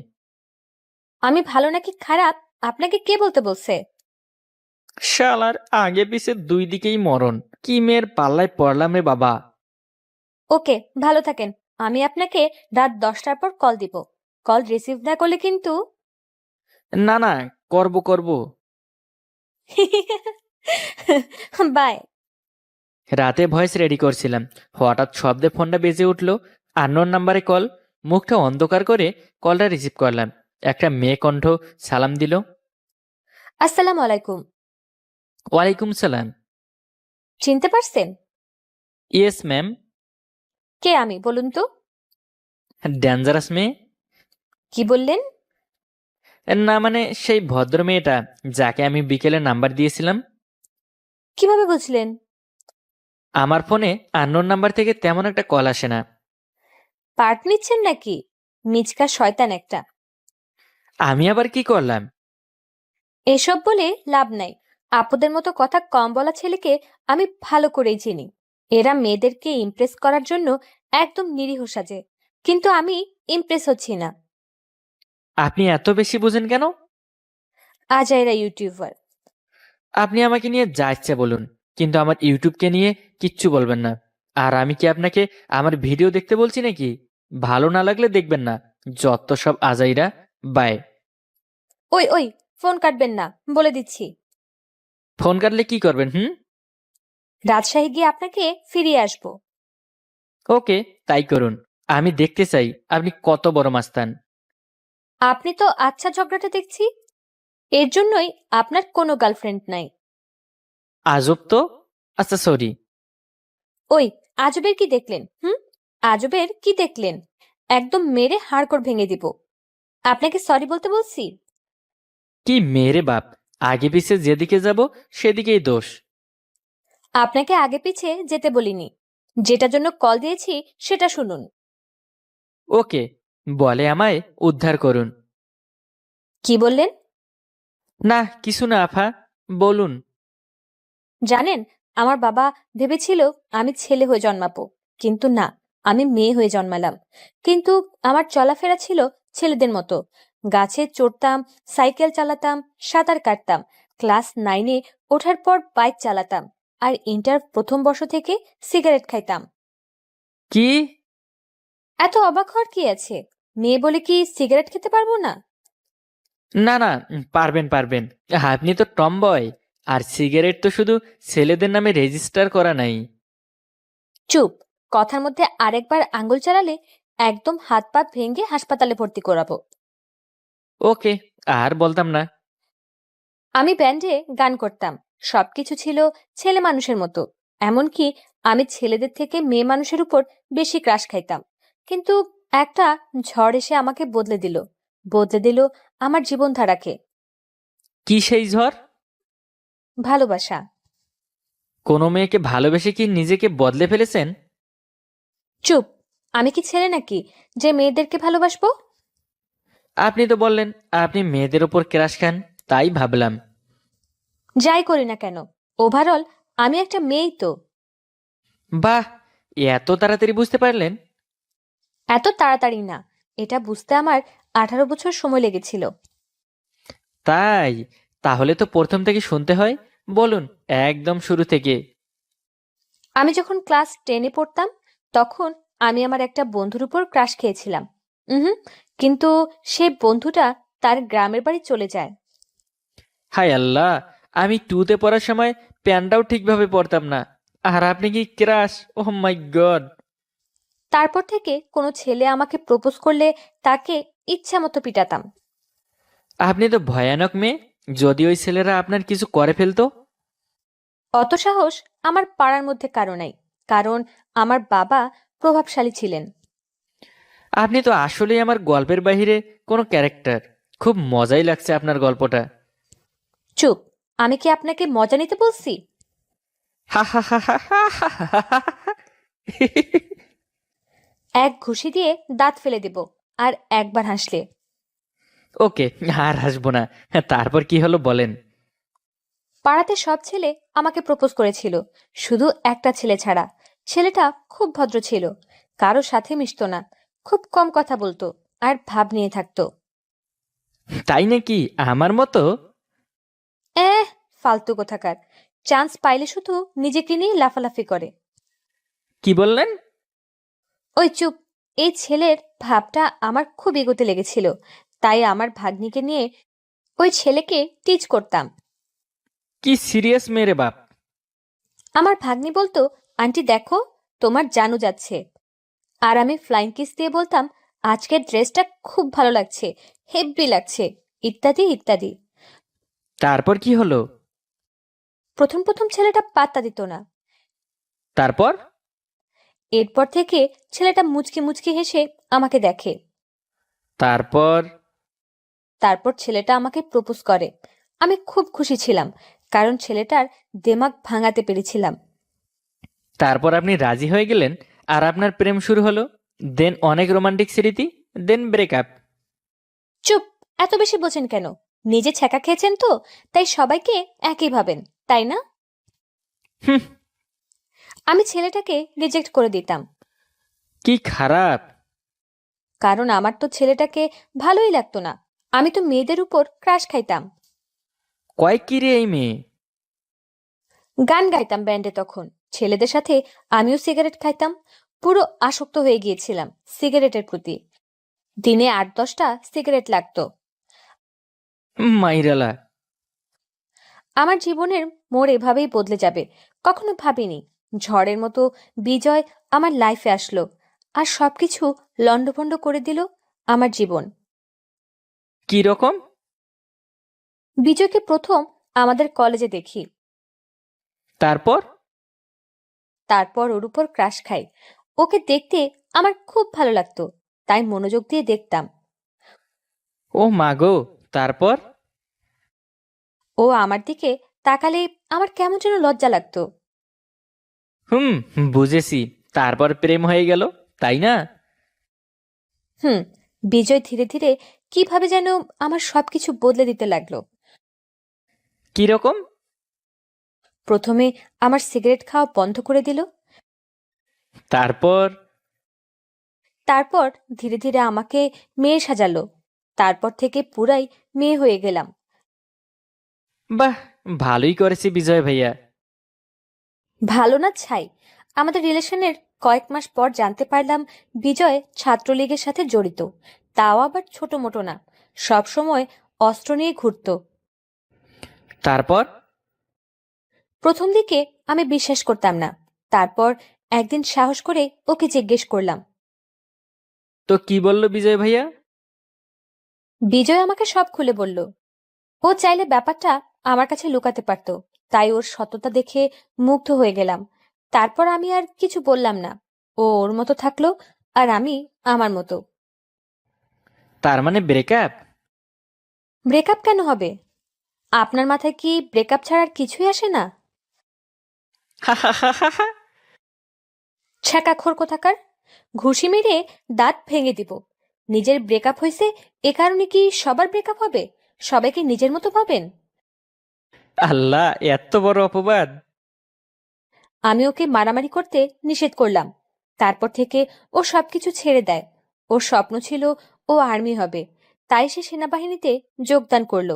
আমি ভালো নাকি খারাপ আপনাকে কে বলতে বলছে? শালার আগে পিছে দুই দিকেই মরণ। কি মেয়ের পাল্লায় পড়লাম রে বাবা। ওকে, ভালো থাকেন। আমি আপনাকে রাত 10টার পর কল দিব। কল রিসিভ না করলে কিন্তু। না না, করব করব। বাই। রাতে ভয়েস রেডি করছিলাম, হঠাৎ শব্দে ফোনটা বেজে উঠল। আননোন নাম্বারে কল। মুখটা অন্ধকার করে কলটা রিসিভ করলাম। একটা মেয়ে কণ্ঠ সালাম দিল। আসসালামু আলাইকুম। ওয়ালাইকুম সালাম। চিনতে পারছেন? Yes ma'am. কে আমি বলুন তো? ডেঞ্জারাস মেয়ে? কি বললেন? না মানে সেই ভদ্র মেয়েটা যাকে আমি বিকেলে নাম্বার দিয়েছিলাম। কিভাবে বুঝলেন? আমার ফোনে আননোন নাম্বার থেকে তেমন একটা কল আসে না। পার্ট নিচ্ছেন নাকি? মিচকা শয়তান একটা। আমি আবার কি করলাম? এসব বলে লাভ নাই। আপুদের মতো কথা কম বলা ছেলেকে আমি ভালো করেই চিনি। এরা মেয়েদেরকে ইমপ্রেস করার জন্য একদম নিরীহ সাজে, কিন্তু আমি ইমপ্রেস হচ্ছি না। আপনি এত বেশি বুঝেন কেন? আজাইরা ইউটিউবার। আপনি আমাকে নিয়ে যা ইচ্ছে বলুন, কিন্তু আমার ইউটিউবকে নিয়ে কিচ্ছু বলবেন না। আর আমি কি আপনাকে আমার ভিডিও দেখতে বলছি নাকি? ভালো না লাগলে দেখবেন না, যত সব আজাইরা। বাই। ওই ওই, ফোন কাটবেন না বলে দিচ্ছি। ফোন কাটলে কি করবেন? রাজশাহী গিয়ে আপনাকে ফিরিয়ে আসবো। ওকে, তাই করুন। আমি দেখতে চাই আপনি কত বড় মাস্তান। আপনি তো আচ্ছা ঝগড়াটা দেখছি। এর জন্যই আপনার কোনো গার্লফ্রেন্ড নাই। আজব তো। আচ্ছা, সরি। ওই, আজবের কি দেখলেন? আজবের কি দেখলেন? একদম মেরে হাড়গোড় ভেঙে দিব। আপনাকে সরি বলতে বলছি। কি মেরে বাপ! আগে পিছে যেদিকে যাব সেদিকেই দোষ। আপনাকে আগে পিছে যেতে বলিনি। যেটার জন্য কল দিয়েছি সেটা শুনুন। ওকে, বলে আমায় উদ্ধার করুন। কি বললেন? না, কিছু না আফা, বলুন। জানেন, আমার বাবা ভেবেছিল আমি ছেলে হয়ে জন্মাবো, কিন্তু না, আমি মেয়ে হয়ে জন্মালাম। কিন্তু আমার চলাফেরা ছিল ছেলেদের মতো। গাছে চড়তাম, সাইকেল চালাতাম, সাঁতার কাটতাম, ক্লাস 9-এ ওঠার পর বাইক চালাতাম, আর ইন্টার প্রথম বর্ষ থেকে সিগারেট খাইতাম। কি? এত অবাক হওয়ার কি আছে? মেয়ে বলে কি সিগারেট খেতে পারবো না? না না, পারবেন পারবেন। আপনি তো টমবয়। আর সিগারেট তো শুধু ছেলেদের নামে রেজিস্টার করা নাই। চুপ! কথার মধ্যে আরেকবার আঙ্গুল চালালে একদম হাত পা ভেঙে হাসপাতালে ভর্তি করাবো। ওকে, আর বলতাম না। আমি ব্যান্ডে গান করতাম। সবকিছু ছিল ছেলে মানুষের মতো। এমনকি আমি ছেলেদের থেকে মেয়ে মানুষের উপর বেশি ক্রাশ খাইতাম। কিন্তু একটা ঝড় এসে আমাকে বদলে দিল আমার জীবনধারাকে। কি সেই ঝড়? ভালোবাসা। কোনো মেয়েকে ভালোবেসে কি নিজেকে বদলে ফেলেছেন? চুপ! আমি কি ছেলে নাকি যে মেয়েদেরকে ভালোবাসবো? আপনি তো বললেন আপনি মেয়েদের ওপর ক্রাশ খান, তাই ভাবলাম। যাই করি না কেন, ওভারঅল আমি একটা মেয়েই তো। বাহ, এত তাড়াতাড়ি বুঝতে পারলেন? এত তাড়াতাড়ি না, এটা বুঝতে আমার 18 বছর সময় লেগেছিল। তাই? তাহলে তো প্রথম থেকে শুনতে হয়। বলুন, একদম শুরু থেকে। আমি যখন ক্লাস 10-এ পড়তাম, তখন আমি আমার একটা বন্ধুর উপর ক্রাশ খেয়েছিলাম। কিন্তু সেই বন্ধুটা তার গ্রামের বাড়ি চলে যায়। হায় আল্লাহ, আমি 2তে পড়ার সময় প্যান্টটাও ঠিকভাবে পরতাম না, আর আপনি কি ক্রাশ! ওহ মাই গড! তারপর থেকে কোনো ছেলে আমাকে প্রপোজ করলে তাকে ইচ্ছা মতো পিটাতাম। আপনি তো ভয়ানক মেয়ে। যদি ওই ছেলেরা আপনার কিছু করে ফেলতো? অত সাহস আমার পাড়ার মধ্যে কারো নাই, কারণ আমার বাবা প্রভাবশালী ছিলেন। আপনি তো আসলেই আমার গল্পের বাইরে কোনো ক্যারেক্টার। খুব মজাই লাগছে আপনার গল্পটা। চুপ! আমি কি আপনাকে মজা নিতে বলছি? হা হা হা হা হা হা হা হা হা। এক ঘুষি দিয়ে দাঁত ফেলে দেব আর একবার হাসলে। ওকে, আর হাসবো না। তারপর কি হলো বলেন। পাড়াতে সব ছেলে আমাকে প্রপোজ করেছিল, শুধু একটা ছেলে ছাড়া। ছেলেটা খুব ভদ্র ছিল, কারো সাথে মিশতো না, খুব কম কথা বলতো, আর ভাব নিয়ে থাকতো। তাই নাকি? আমার মতো? এহ, ফালতু কোথাকার! চান্স পাইলে শুধু নিজেকে নিয়ে লাফালাফি করে। কি বললেন? ওই চুপ! এই ছেলের ভাবটা আমার খুব এগোতে লেগেছিল, তাই আমার ভাগ্নিকে নিয়ে ওই ছেলেকে টিচ করতাম। কি সিরিয়াস মেরে বাপ! আমার ভাগ্নি বলতো, আন্টি দেখো, তোমার জানু যাচ্ছে। আর আমি ফ্লাইং কিস দিয়ে বলতাম, আজকের ড্রেসটা খুব ভালো লাগছে, হেব্বি লাগছে, ইত্যাদি ইত্যাদি। তারপর কি হলো? প্রথম প্রথম ছেলেটা পাত্তা দিত না। তারপর? এরপর থেকে ছেলেটা মুচকি মুচকি হেসে আমাকে দেখে। তারপর? তারপর ছেলেটা আমাকে প্রপোজ করে। আমি খুব খুশি ছিলাম, কারণ ছেলেটার দেমাগ ভাঙাতে পেরেছিলাম। তারপর আপনি রাজি হয়ে গেলেন, আর আপনার প্রেম শুরু হলো। দেন অনেক রোমান্টিক স্মৃতি, দেন ব্রেকআপ। চুপ! এত বেশি বোঝেন কেন? নিজে ছ্যাঁকা খেয়েছেন তো, তাই সবাইকে একই ভাবেন, তাই না? হুম। আমি ছেলেটাকে রিজেক্ট করে দিতাম, কি খারাপ! কারণ আমার তো ছেলেটাকে ভালোই লাগতো না। আমি তো মেয়েদের উপর ক্রাশ খাইতাম। কয় কি রে এই মেয়ে! গান গাইতাম ব্যান্ডে তখন। ছেলেদের সাথে আমিও সিগারেট খাইতাম। পুরো আসক্ত হয়ে গিয়েছিলাম সিগারেটের প্রতি। দিনে 8-10টা সিগারেট লাগতো। মাইরালা! আমার জীবনের মোড় এভাবেই বদলে যাবে, কখনো ভাবিনি ঝড়ের মতো বিজয় আমার লাইফে আসলো আর সবকিছু লন্ডভন্ড করে দিল আমার জীবন। কি রকম? বিজয়কে প্রথম আমাদের কলেজে দেখি, তারপর? তারপর ওর উপর ক্রাশ খাই। ওকে দেখতে আমার খুব ভালো লাগতো, তাই মনোযোগ দিয়ে দেখতাম। ও মা গো, তারপর? ও আমার দিকে তাকালে আমার কেমন যেন লজ্জা লাগতো। হুম, বুঝেছি। তারপর প্রেম হয়ে গেল, তাই না? হুম। বিজয় ধীরে ধীরে কিভাবে যেন আমার সবকিছু বদলে দিতে লাগলো। কি রকম? প্রথমে আমার সিগারেট খাওয়া বন্ধ করে দিল, তারপর? তারপর ধীরে ধীরে আমাকে মেয়ে সাজালো। তারপর থেকে পুরাই মেয়ে হয়ে গেলাম। বাহ, ভালোই করেছি বিজয় ভাইয়া। ভালো না ছাই, আমাদের রিলেশনের কয়েক মাস পর জানতে পারলাম বিজয় ছাত্রলীগের সাথে জড়িত, তাও আবার ছোট মোটো না, সব সময় অস্ত্র নিয়ে ঘুরতো। তারপর? প্রথম দিকে আমি বিশ্বাস করতাম না, তারপর একদিন সাহস করে ওকে জিজ্ঞেস করলাম। তো কি বললো বিজয় ভাইয়া? বিজয় আমাকে সব খুলে বলল। ও চাইলে ব্যাপারটা আমার কাছে লুকাতে পারত, তাই ওর সততা দেখে মুগ্ধ হয়ে গেলাম। তারপর আমি আর কিছু বললাম না, ও ওর মতো থাকলো আর আমি আমার মতো। তার মানে ব্রেকআপ? ব্রেকআপ কেন হবে? আপনার মাথায় কি ব্রেকআপ ছাড়া আর কিছুই আসে না? ছ্যাঁকাখোর কোথাকার, ঘুষি মেরে দাঁত ভেঙে দিব। নিজের ব্রেকআপ হয়েছে এ কারণে কি সবার ব্রেকআপ হবে? সবাইকে নিজের মতো ভাবেন? আল্লাহ, এত বড় অপবাদ! আমি ওকে মারামারি করতে নিষেধ করলাম। তারপর থেকে ও সবকিছু ছেড়ে দেয়। ওর স্বপ্ন ছিল ও আর্মি হবে, তাই সে সেনাবাহিনীতে যোগদান করলো।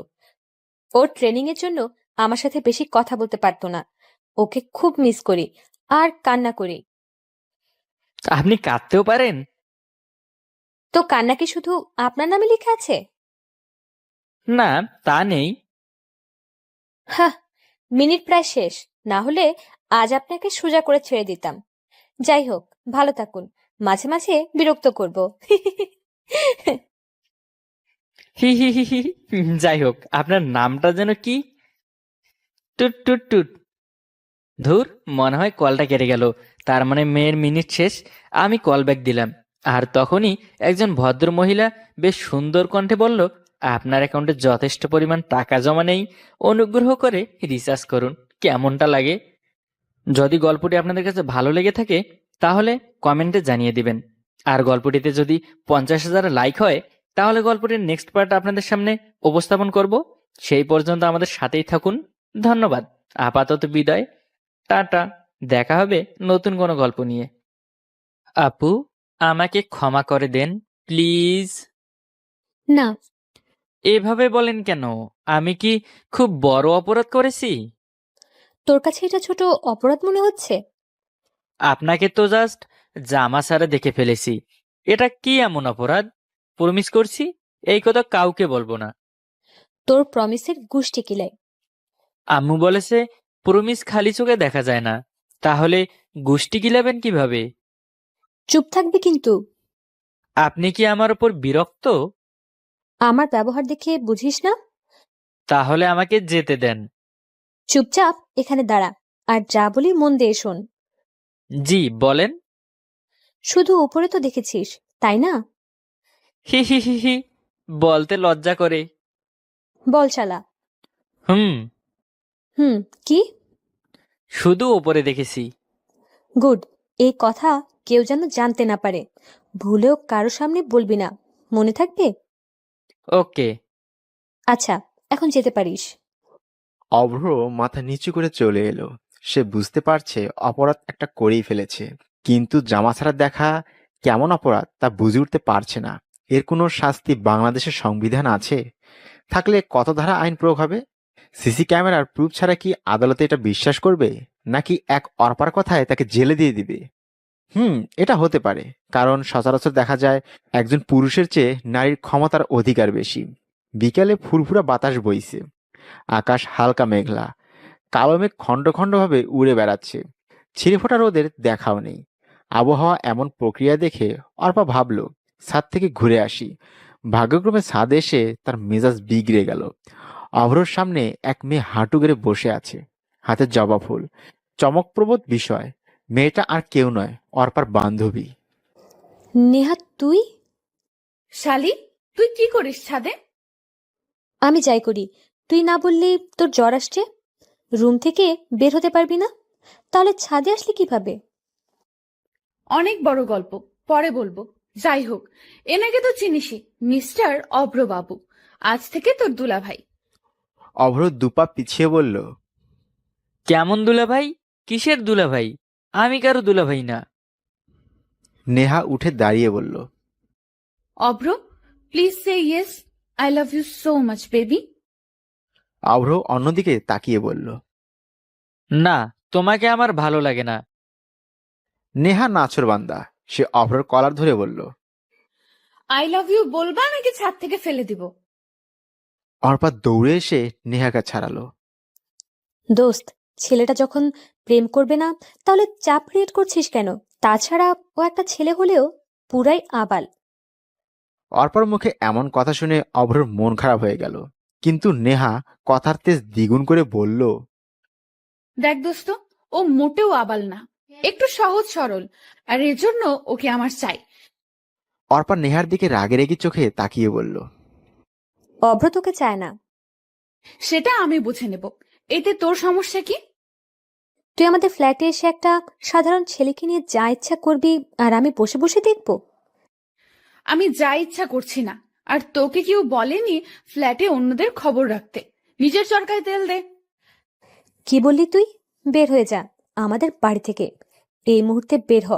ওর ট্রেনিং এর জন্য আমার সাথে বেশি কথা বলতে পারতো না। ওকে খুব মিস করি আর কান্না করি। আপনি কাঁদতেও পারেন? তো কান্না কি শুধু আপনার নামে লেখা আছে? না, তা নেই। হ্যাঁ, মিনিট প্রায় শেষ, না হলে আজ আপনাকে সোজা করে ছেড়ে দিতাম। যাই হোক, ভালো থাকুন, মাঝে মাঝে বিরক্ত করব। হি হি হি হি। যাই হোক, আপনার নামটা যেন কি? টুট টুট টুট। ধুর, মনে হয় কলটা কেটে গেল। তার মানে মেয়ের মিনিট শেষ। আমি কল ব্যাক দিলাম, আর তখনই একজন ভদ্র মহিলা বেশ সুন্দর কণ্ঠে বলল, আপনার অ্যাকাউন্টে যথেষ্ট পরিমাণ টাকা জমা নেই, অনুগ্রহ করে রিচার্জ করুন। কেমনটা লাগে? যদি গল্পটি আপনাদের কাছে ভালো লেগে থাকে তাহলে কমেন্টে জানিয়ে দিবেন। আর গল্পটিতে যদি 50,000 লাইক হয় তাহলে গল্পটির নেক্সট পার্ট আপনাদের সামনে উপস্থাপন করব। সেই পর্যন্ত আমাদের সাথেই থাকুন। ধন্যবাদ। আপাতত বিদায়। টাটা। দেখা হবে নতুন কোনো গল্প নিয়ে। আপু, আমাকে ক্ষমা করে দেন প্লিজ। না, এভাবে বলেন কেন? আমি কি খুব বড় অপরাধ করেছি? তোর কাছে এটা ছোট অপরাধ মনে হচ্ছে? আপনাকে তো জাস্ট জামা ছাড়া দেখে ফেলেছি। এটা কি এমন অপরাধ? প্রমিস করছি এই কথা কাউকে বলবো না। তোর প্রমিসের গুষ্টি কিলাই। আম্মু বলেছে প্রমিস খালি চোখে দেখা যায় না। তাহলে গুষ্টি গিলাবেন কিভাবে? চুপ থাকবি কিন্তু। আপনি কি আমার ওপর বিরক্ত? আমার ব্যবহার দেখে বুঝিস না? তাহলে আমাকে যেতে দেন। চুপচাপ এখানে দাঁড়া, আর যা বলি মন দিয়ে শোন। জি বলেন। শুধু উপরে তো দেখেছিস, তাই না? হি হি হি হি। বলতে লজ্জা করে। বল চালা। হুম। হুম, কি? শুধু ওপরে দেখেছি। গুড। এই কথা কেউ যেন জানতে না পারে। ভুলেও কারো সামনে বলবি না, মনে থাকবে? ওকে। আচ্ছা, এখন যেতে পারিস। অভ্র মাথা নিচু করে চলে এলো। সে বুঝতে পারছে অপরাধ একটা করেই ফেলেছে, কিন্তু জামা ছাড়া দেখা কেমন অপরাধ তা বুঝে উঠতে পারছে না। এর কোনো শাস্তি বাংলাদেশের সংবিধান আছে? থাকলে কত ধারা আইন প্রয়োগ হবে? সিসি ক্যামেরার প্রুফ ছাড়া কি আদালতে এটা বিশ্বাস করবে, নাকি এক অর্পার কথায় তাকে জেলে দিয়ে দিবে? এটা হতে পারে, কারণ সচরাচর দেখা যায় একজন পুরুষের চেয়ে নারীর ক্ষমতার অধিকার বেশি। বিকালে ফুরফুরা বাতাস বইছে, আকাশ হালকা মেঘলা, কালো মেঘ খণ্ড খণ্ডভাবে উড়ে বেড়াচ্ছে। ছিঁড়ে ফোটা রোদের দেখাও নেই। আবহাওয়া এমন প্রক্রিয়া দেখে অর্পা ভাবল ছাদ থেকে ঘুরে আসি। ভাগ্যক্রমে ছাদে এসে তার মেজাজ বিগড়ে গেল। অভ্রর সামনে এক মেয়ে হাঁটু গেড়ে বসে আছে, হাতে জবা ফুল। চমকপ্রদ বিষয়, মেয়েটা আর কেউ নয়, অর্পার বান্ধবী। নেহা তুই? শালি, তুই কি করিস ছাদে? আমি যাই করি, তুই না বললি তোর জ্বর আসছে, রুম থেকে বের হতে পারবি না, তাহলে ছাদে আসলি কিভাবে? অনেক বড় গল্প, পরে বলবো। যাই হোক, এনাকে তো চিনিসই, মিস্টার অভ্রবাবু। আজ থেকে তোর দুলাভাই। অভ্র দুপা পিছিয়ে বলল, কেমন দুলাভাই? কিসের দুলাভাই? আমি কারো দুলাভাই না। নেহা উঠে দাঁড়িয়ে বলল, Abhra, please say yes, I love you so much baby. Abhra অন্যদিকে তাকিয়ে বলল, না, তোমাকে আমার ভালো লাগে না। নেহা নাছোড়বান্দা, সে অভ্রর কলার ধরে বলল। আই লাভ ইউ বলবা নাকি ছাদ থেকে ফেলে দিব? অর্পা দৌড়ে এসে নেহাকে ছাড়ালো। দোস্ত, ছেলেটা যখন প্রেম করবে না, তাহলে চাপ ক্রিয়েট করছিস কেন? তাছাড়া ও একটা ছেলে হলেও পুরাই আবাল। অর্পার মুখে এমন কথা শুনে অভ্রর মন খারাপ হয়ে গেল, কিন্তু নেহা কথার তেজ দ্বিগুণ করে বলল, দেখ দোস্ত, ও মোটেও আবাল না, একটু সহজ সরল, আর এজন্য ওকে আমার চাই। অর্পা নেহার দিকে রাগে রেগে চোখে তাকিয়ে বলল, অভ্র তোকে চায় না। সেটা আমি বুঝে নেব, এতে তোর সমস্যা কি? তুই আমাদের ফ্ল্যাটে এসে একটা সাধারণ ছেলেকে নিয়ে যা ইচ্ছা করবি, আর আমি বসে বসে দেখবো? আমি যা ইচ্ছা করছি না, আর তোকে কেউ বলেনি ফ্ল্যাটে অন্যদের খবর রাখতে। নিজের চরকায় তেল দে। কি বললি তুই? বের হয়ে যা আমাদের বাড়ি থেকে, এই মুহূর্তে বের হ।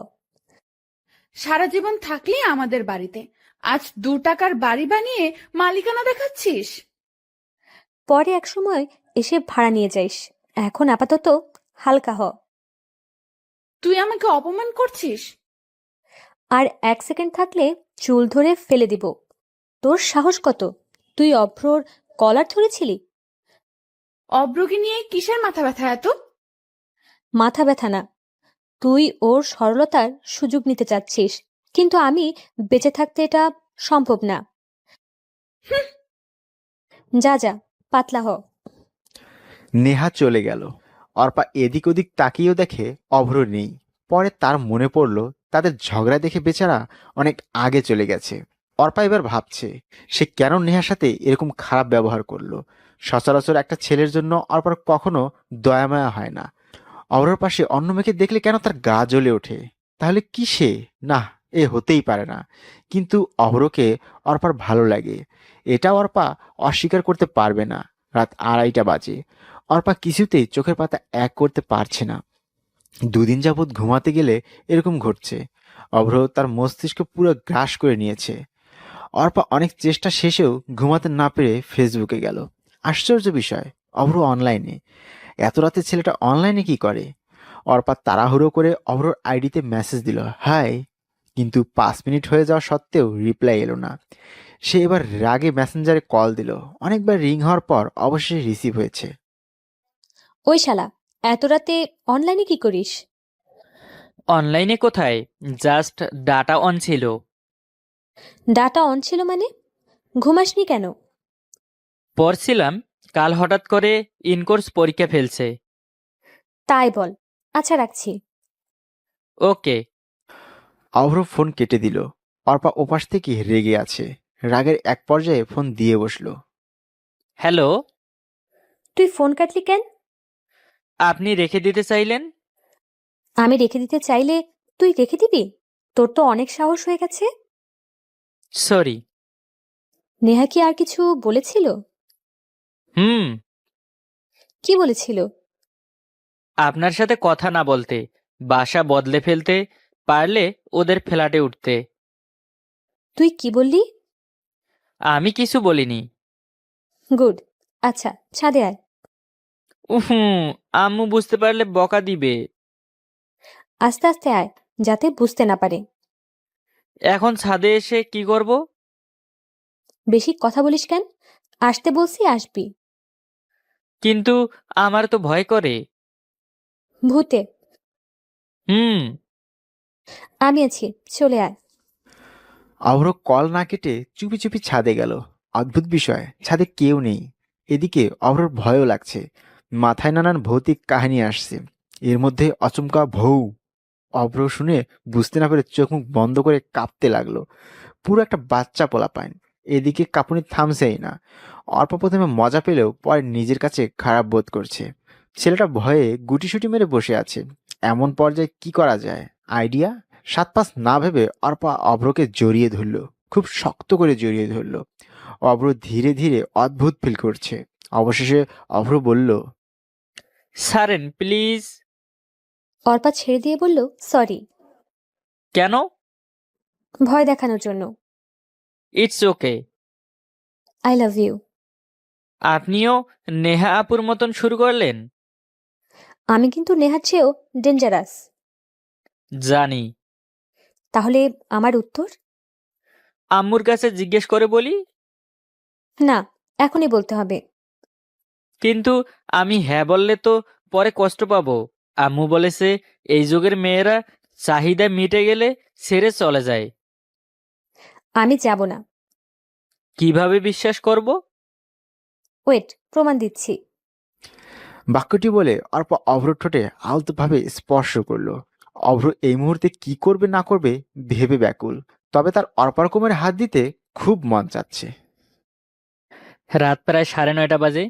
সারা জীবন থাকলি আমাদের বাড়িতে, আজ 2 টাকার বাড়ি বানিয়ে মালিকানা দেখাচ্ছিস? পরে এক সময় এসে ভাড়া নিয়ে যাইস, এখন আপাতত হালকা হ। তুই আমাকে অপমান করছিস? আর 1 সেকেন্ড থাকলে চুল ধরে ফেলে দিব। তোর সাহস কত? তুই অভ্রর কলার ধরেছিলি? অব্রকে নিয়ে কিসের মাথা ব্যথা এত? মাথা ব্যথা না, তুই ওর সরলতার সুযোগ নিতে চাচ্ছিস, কিন্তু আমি বেঁচে থাকতে এটা সম্ভব না। যা যা, পাতলা হ। নেহা চলে গেল। অর্পা এদিক ওদিক তাকিয়েও দেখে অভ্র নেই। পরে তার মনে পড়ল তাদের ঝগড়া দেখে বেচারা অনেক আগে চলে গেছে। অর্পা এবার ভাবছে সে কেন নেহার সাথে এরকম খারাপ ব্যবহার করলো। সচরাচর একটা ছেলের জন্য অর্পার কখনো দয়ামায়া হয় না। অভ্রর পাশে অন্য মেয়েকে দেখলে কেন তার গা জ্বলে ওঠে। তাহলে কি সে? না, এ হতেই পারে না। কিন্তু অভ্রকে অর্পার ভালো লাগে, এটা অর্পা অস্বীকার করতে পারবে না। রাত 2:30 বাজে। অর্পা কিছুতেই চোখের পাতা এক করতে পারছে না। 2 দিন যাবৎ ঘুমাতে গেলে এরকম ঘটছে। অভ্র তার মস্তিষ্ক পুরো গ্রাস করে নিয়েছে। অর্পা অনেক চেষ্টা শেষেও ঘুমাতে না পেরে ফেসবুকে গেল। আশ্চর্য বিষয়, অভ্র অনলাইনে। এত রাতে ছেলেটা অনলাইনে কি করে? অর্পা তাড়াহুড়ো করে অভ্রর আইডিতে মেসেজ দিল, হাই। কিন্তু 5 মিনিট হয়ে যাওয়া সত্ত্বেও রিপ্লাই এলো না। সে এবার রাগে মেসেঞ্জারে কল দিল। অনেকবার রিং হওয়ার পর অবশেষে রিসিভ হয়েছে। ওই শালা, এত রাতে অনলাইনে কি করিস? অনলাইনে কোথায়, জাস্ট ডাটা অন ছিল। ডাটা অন ছিল মানে? ঘুমাসনি কেন? পড়ছিলাম, কাল হঠাৎ করে ইনকোর্স পরীক্ষা ফেলছে। তাই বল। আচ্ছা, রাখছি। ওকে। অভ্র ফোন কেটে দিল। অর্পা ওপাশ থেকে রেগে আছে। রাগের এক পর্যায়ে ফোন দিয়ে বসলো। হ্যালো। তুই ফোন কাটলি কেন? আপনি রেখে দিতে চাইলেন। আমি রেখে দিতে চাইলে তুই রেখে দিবি? তোর তো অনেক সাহস হয়ে গেছে। সরি। নেহা কি আর কিছু বলেছিল? হুম। কি বলেছিল? আপনার সাথে কথা না বলতে, বাসা বদলে ফেলতে, পারলে ওদের ফ্ল্যাটে উঠতে। তুই কি বললি? আমি কিছু বলিনি। গুড। আচ্ছা, ছাদে আয়। হুম। আম্মু বুঝতে পারলে বকা দিবে। আস্তে আস্তে আয়, যাতে বুঝতে না পারে। এখন ছাদে এসে কি করব? বেশি কথা বলিস কেন? আসতে বলছি, আসবি। কিন্তু আমার তো ভয় করে। ভূতে। হুম। আমি আছি, চলে আয়। অভ্র কল না কেটে চুপি চুপি ছাদে গেল। অদ্ভুত বিষয়, ছাদে কেউ নেই। এদিকে অভ্রর ভয়ও লাগছে। মাথায় নানান ভৌতিক কাহিনী আসছে। এর মধ্যে আচমকা ভৌ। অভ্র শুনে বুঝতে না পেরে চোখ মুখ বন্ধ করে কাঁপতে লাগলো। পুরো একটা বাচ্চা পোলাপাইন। এদিকে কাঁপুনি থামছেই না। অল্প প্রথমে মজা পেলেও পরে নিজের কাছে খারাপ বোধ করছে। ছেলেটা ভয়ে গুটিসুটি মেরে বসে আছে। এমন পর্যায়ে কি করা যায়? আইডিয়া? সাত পাঁচ না ভেবে অর্পা অভ্রকে জড়িয়ে ধরল। খুব শক্ত করে জড়িয়ে ধরল। অভ্র ধীরে ধীরে অদ্ভুত ফিল করছে। অবশেষে অভ্র বলল, ছাড়েন প্লিজ। অর্পা ছেড়ে দিয়ে বলল, সরি। কেন? ভয় দেখানোর জন্য। It's okay. I love you. আপনিও নেহা আপুর মতন শুরু করলেন? আমি কিন্তু নেহার চেয়েও ডেঞ্জারাস। জানি। তাহলে আমার উত্তর? আম্মুর কাছে জিজ্ঞেস করে বলি। না, এখনই বলতে হবে। কিন্তু আমি হ্যাঁ বললে তো পরে কষ্ট পাবো। আম্মু বলেছে এই যুগের মেয়েরা চাহিদা মিটে গেলে ছেড়ে চলে যায়। আমি যাব না। কিভাবে বিশ্বাস করব? ওয়েট, প্রমাণ দিচ্ছি। বাক্যটি বলে অর্পা অভ্র ঠোঁটে আলতোভাবে স্পর্শ করলো। অভ্র এই মুহূর্তে কি করবে না করবে ভেবে ব্যাকুল। তবে তার অর্পার কোমরে হাত দিতে খুব মন চাচ্ছে। রাত প্রায় 9:30 বাজে।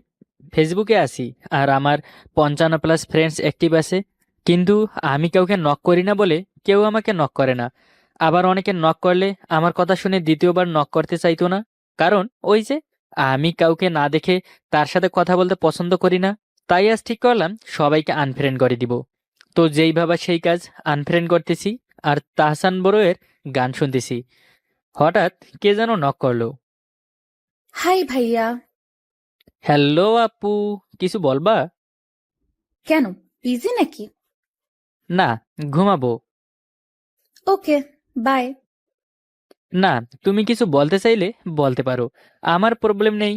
ফেসবুকে আছি আর আমার 55+ ফ্রেন্ডস অ্যাক্টিভ আছে। কিন্তু আমি কাউকে নক করি না বলে কেউ আমাকে নক করে না। আবার অনেকে নক করলে আমার কথা শুনে দ্বিতীয়বার নক করতে চাইতো না। কারণ ওই যে আমি কাউকে না দেখে তার সাথে কথা বলতে পছন্দ করি না। তাই আজ ঠিক করলাম সবাইকে আনফ্রেন্ড করে দিব। তো যেই ভাবা সেই কাজ, আনফ্রেন্ড করতেছি আর তাহসান বড়ুয়ের গান শুনতেছি। হঠাৎ কে যেন নক করলো। হাই ভাইয়া। হ্যালো আপু, কিছু বলবা? কেন, বিজি নাকি? না, ঘুমাবো। ওকে, বাই। না, তুমি কিছু বলতে চাইলে বলতে পারো, আমার প্রবলেম নেই।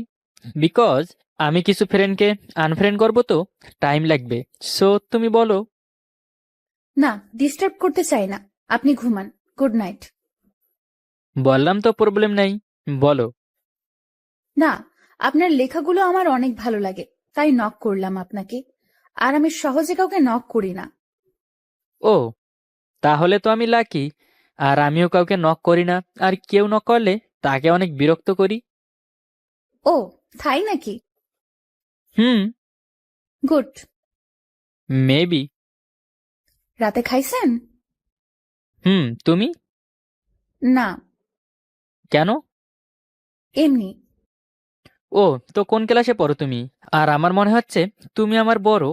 বিকজ আমি কিছু ফ্রেন্ডকে আনফ্রেন্ড করবো তো টাইম লাগবে। সো তুমি বলো। না, ডিস্টার্ব করতে চাই না। আপনি ঘুমান। Good night. বললাম তো প্রবলেম নাই, বলো। না, আপনার লেখাগুলো আমার অনেক ভালো লাগে, তাই নক করলাম আপনাকে। আর আমি সহজে কাউকে নক করি না। ও, তাহলে তো আমি লাকি। আর আমিও কাউকে নক করি না, আর কেউ নক করলে তাকে অনেক বিরক্ত করি। ও, তাই নাকি? হুম, গুড। মেবি। রাতে খাইছেন? তুমি? না, কেন? এমনি। ও, তো কোন ক্লাসে পড়ো তুমি? আর আমার মনে হচ্ছে তুমি আমার বড়।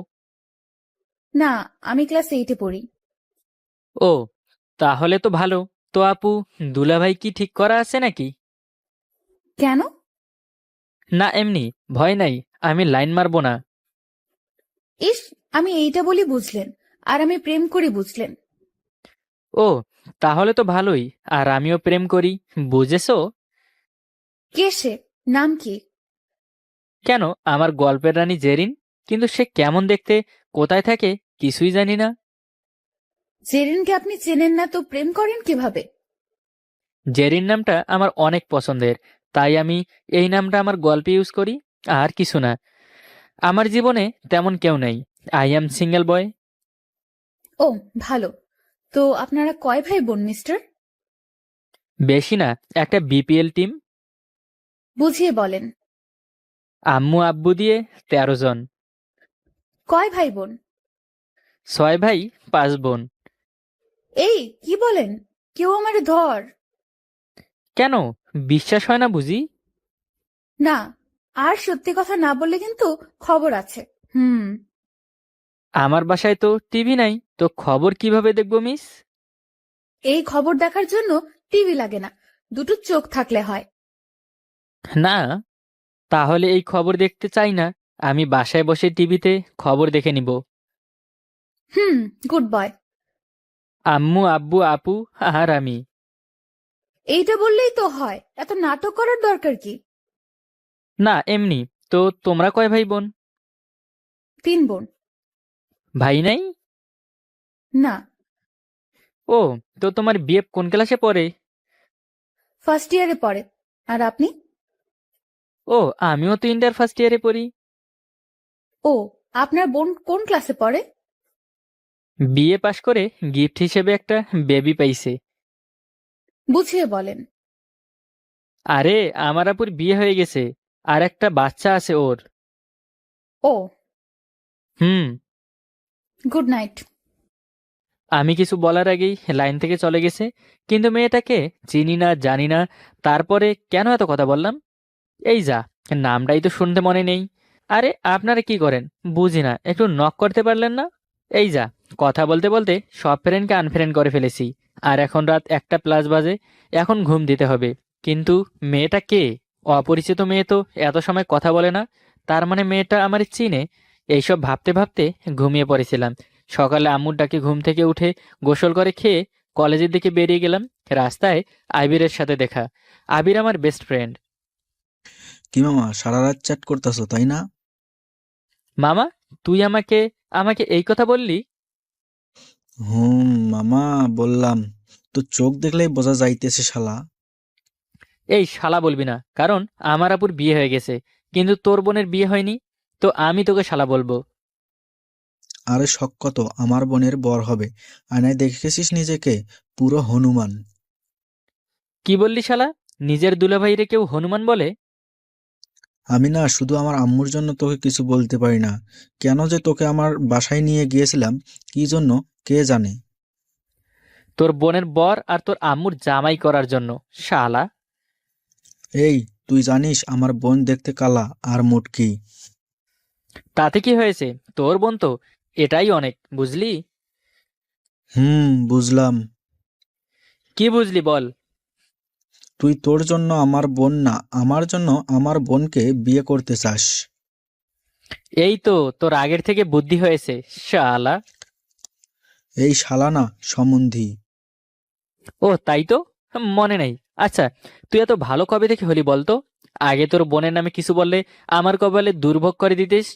না, আমি ক্লাস 8-এ পড়ি। ও, তাহলে তো ভালো। তো আপু, দুলাভাই কি ঠিক করা আছে নাকি? কেন? না এমনি, ভয় নাই, আমি লাইন মারবো না। ইস, আমি এইটা বলি বুঝলেন, আর আমি প্রেম করি বুঝলেন। ও, তাহলে তো ভালোই। আর আমিও প্রেম করি, বুঝেছো? কে সে? নাম কি? কেন, আমার গল্পের রানী জেরিন। কিন্তু সে কেমন দেখতে, কোথায় থাকে, কিছুই জানি না। জেরিনকে আপনি চেনেন না তো প্রেম করেন কিভাবে? জেরিন নামটা আমার অনেক পছন্দের, তাই আমি এই নামটা আমার গল্পে ইউজ করি। আর কিছু না। আমার জীবনে তেমন কেউ নেই। আই অ্যাম সিঙ্গেল বয়। ও, ভালো। তো আপনারা কয় ভাই বোন মিস্টার? বেশি না, একটা বিপিএল টিম। বুঝিয়ে বলেন। আম্মু আব্বু দিয়ে 13 জন। কয় ভাই বোন? 6 ভাই 5 বোন। এই কি বলেন? কেউ আমারে ধর। কেন, বিশ্বাস হয় না বুঝি? না, আর সত্যি কথা না বললে কিন্তু খবর আছে। আমার বাসায় তো টিভি নাই, তো খবর কিভাবে দেখবো মিস? এই খবর দেখার জন্য টিভি লাগে না, দুটো চোখ থাকলে হয়। না, তাহলে এই খবর দেখতে চাই না। আমি বাসায় বসে টিভিতে খবর দেখে নিব। Good boy. আম্মু আব্বু আপু আর আমি। এইটা বললেই তো হয়, এত নাটক করার দরকার কি? না এমনি। তো তোমরা কয় ভাই বোন? 3 বোন। ভাই নাই? না, ও, তো তোমার বিয়ে কোন ক্লাসে পড়ে? ফার্স্ট ইয়ারে পড়ে। আর আপনি? ও, আমিও তো ইন্টার ফার্স্ট ইয়ারে পড়ি। ও, আপনার বোন কোন ক্লাসে পড়ে? বিএ পাশ করে গিফট হিসেবে একটা বেবি পাইছে। বুঝিয়ে বলেন। আরে, আমার আপুর বিয়ে হয়ে গেছে, আর একটা বাচ্চা আছে ওর। ও, হুম। Good night. আমি কিছু বলার আগেই লাইন থেকে চলে গেছে। কিন্তু মেয়েটাকে চিনি না, জানি না, তারপরে কেন এত কথা বললাম? এই যা, নামটাই তো শুনতে মনে নেই। আরে আপনারা কি করেন বুঝি না, একটু নক করতে পারলেন না? এই যা, কথা বলতে বলতে সব ফ্রেন্ডকে আনফ্রেন্ড করে ফেলেছি। আর এখন রাত 1টা+ বাজে, এখন ঘুম দিতে হবে। কিন্তু মেয়েটা কে? অপরিচিত মেয়ে তো এত সময় কথা বলে না। তার মানে মেয়েটা আমার চিনে। এইসব ভাবতে ভাবতে ঘুমিয়ে পড়েছিলাম। সকালে আম্মুর ডাকে ঘুম থেকে উঠে গোসল করে খেয়ে কলেজের দিকে বেরিয়ে গেলাম। রাস্তায় আবিরের সাথে দেখা। আবির আমার বেস্ট ফ্রেন্ড। কি মামা, সারা রাত চ্যাট করতেছো তাই না? মামা, তুই আমাকে আমাকে এই কথা বললি? মামা, বললাম তো, চোখ দেখলেই বোঝা যাইতেছে শালা। এই শালা বলবি না, কারণ আমার আপুর বিয়ে হয়ে গেছে, কিন্তু তোর বোনের বিয়ে হয়নি, তো আমি তোকে শালা বলবো? আরে শখ কত, আমার বোনের বর হবে। আয়নায় দেখেছিস নিজেকে? পুরো হনুমান। কি বললি শালা? নিজের দুলাভাইরে কেউ হনুমান বলে? আমি না শুধু আমার আম্মুর জন্য তোকে কিছু বলতে পারি না। কেন যে তোকে আমার বাসায় নিয়ে গিয়েছিলাম, কি জন্য কে জানে। তোর বোনের বর আর তোর আম্মুর জামাই করার জন্য, শালা। এই, তুই জানিস আমার বোন দেখতে কালা আর মুটকি। তাতে কি হয়েছে? তোর বোন তো, এটাই অনেক, বুঝলি? বুঝলাম। কি বুঝলি বল? তুই তোর জন্য আমার বোন না, আমার জন্য আমার বোনকে বিয়ে করতে চাস। এই তো তোর আগের থেকে বুদ্ধি হয়েছে, শালা। এই শালা না, সম্বন্ধী। ও তাই তো, মনে নাই। আচ্ছা, তুই এত ভালো কবে থেকে হলি বলতো? আগে তোর বোনের নামে কিছু বললে আমার কপালে দুর্ভোগ করে দিতিস,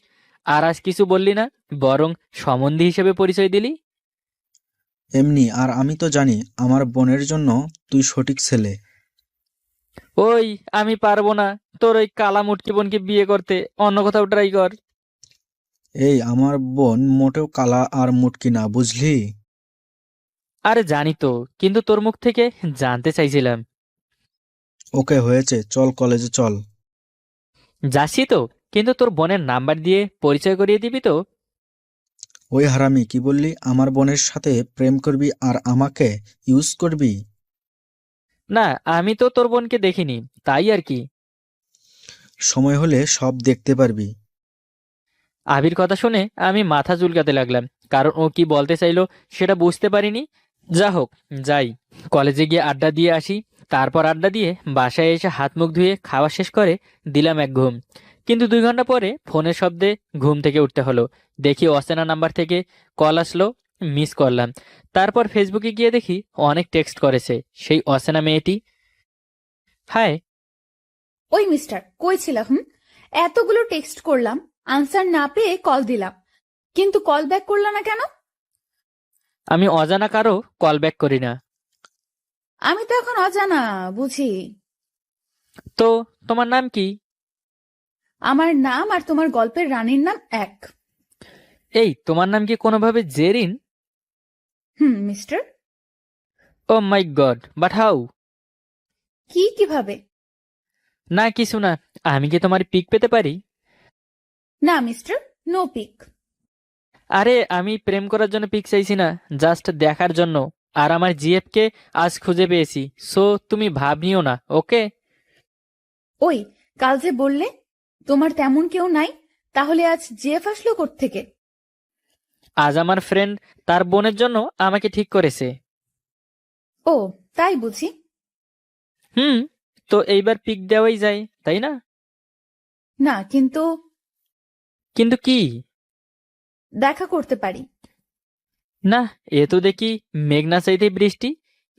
আর আজ কিছু বললি না, বরং সম্বন্ধী হিসেবে পরিচয় দিলি। এমনি, আর আমি তো জানি আমার বোনের জন্য তুই সঠিক ছেলে। ওই, আমি পারবো না তোর ওই কালা মুটকি বোনকে বিয়ে করতে, অন্য কোথাও ট্রাই কর। এই, আমার বোন মোটেও কালা আর মুটকি না, বুঝলি? আরে জানি তো, কিন্তু তোর মুখ থেকে জানতে চাইছিলাম। ওকে, হয়েছে, চল কলেজে চল। যাচ্ছি তো, কিন্তু তোর বোনের নাম্বার দিয়ে পরিচয় করিয়ে দিবি তো? ওই হারামি, কি বললি? আমার বোনের সাথে প্রেম করবি আর আমাকে ইউজ করবি? না, আমি তো তোর বোনকে দেখিনি, তাই আর কি। সময় হলে সব দেখতে পারবি। আবির কথা শুনে আমি মাথা চুলকাতে লাগলাম, কারণ ও কি বলতে চাইলো সেটা বুঝতে পারিনি। যা হোক, যাই, কলেজে গিয়ে আড্ডা দিয়ে আসি। তারপর আড্ডা দিয়ে বাসায় এসে হাত মুখ ধুয়ে খাওয়া শেষ করে দিলাম এক ঘুম। কিন্তু 2 ঘন্টা পরে ফোনের শব্দে ঘুম থেকে উঠতে হলো। দেখি অচেনা নাম্বার থেকে কল আসলো, মিস করলাম। তারপর ফেসবুকে গিয়ে দেখি অনেক টেক্সট করেছে সেই অচেনা মেয়েটি। হাই। ওই মিস্টার, কই ছিলা? এতগুলো টেক্সট করলাম, আনসার না পেয়ে কল দিলাম, কিন্তু কল ব্যাক করলা না কেন? আমি অজানা কারো কল ব্যাক করি না। আমি তো এখন অজানা, বুঝি। তো তোমার নাম কি? আমার নাম আর তোমার গল্পের রানীর নাম এক। এই, তোমার নাম কি কোনোভাবে Jerin? Mister. Oh my god, but how? কিভাবে? না কিছু না, আমি কি তোমার পিক পেতে পারি? না মিস্টার, নো পিক। আরে আমি প্রেম করার জন্য পিক চাইছি না, জাস্ট দেখার জন্য। আর আমার জিএফ কে আজ খুঁজে পেয়েছি, সো তুমি ভাব নিও না, ওকে? ওই, কাল যে বললে তোমার তেমন কেউ নাই, তাহলে আজ জিএফ আসলো কোত্থেকে? আজ আমার ফ্রেন্ড তার বোনের জন্য আমাকে ঠিক করেছে। ও, তাই বুঝি। হুম। তো এইবার পিক দেওয়াই যায়, তাই না? না, কিন্তু কিন্তু কি? দেখা করতে পারি। না, এ তো দেখি মেঘনা চাইতে বৃষ্টি।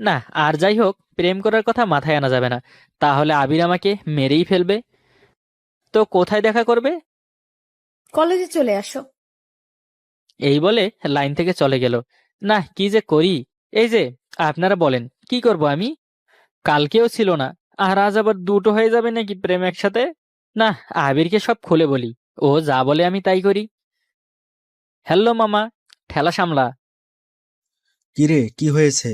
না, আর যাই হোক, প্রেম করার কথা মাথায় আনা যাবে না, তাহলে আবির আমাকে মেরেই ফেলবে। তো কোথায় দেখা করবে? কলেজে চলে আসো। এই বলে লাইন থেকে চলে গেল। না কি যে করি। এই যে আপনারা বলেন কি করব আমি? কালকেও ছিল না, আর আজ আবার দুটো হয়ে যাবে নাকি প্রেম একসাথে? না, আবিরকে সব খুলে বলি, ও যা বলে আমি তাই করি। হ্যালো মামা, ঠেলা সামলা। কিরে, কি হয়েছে?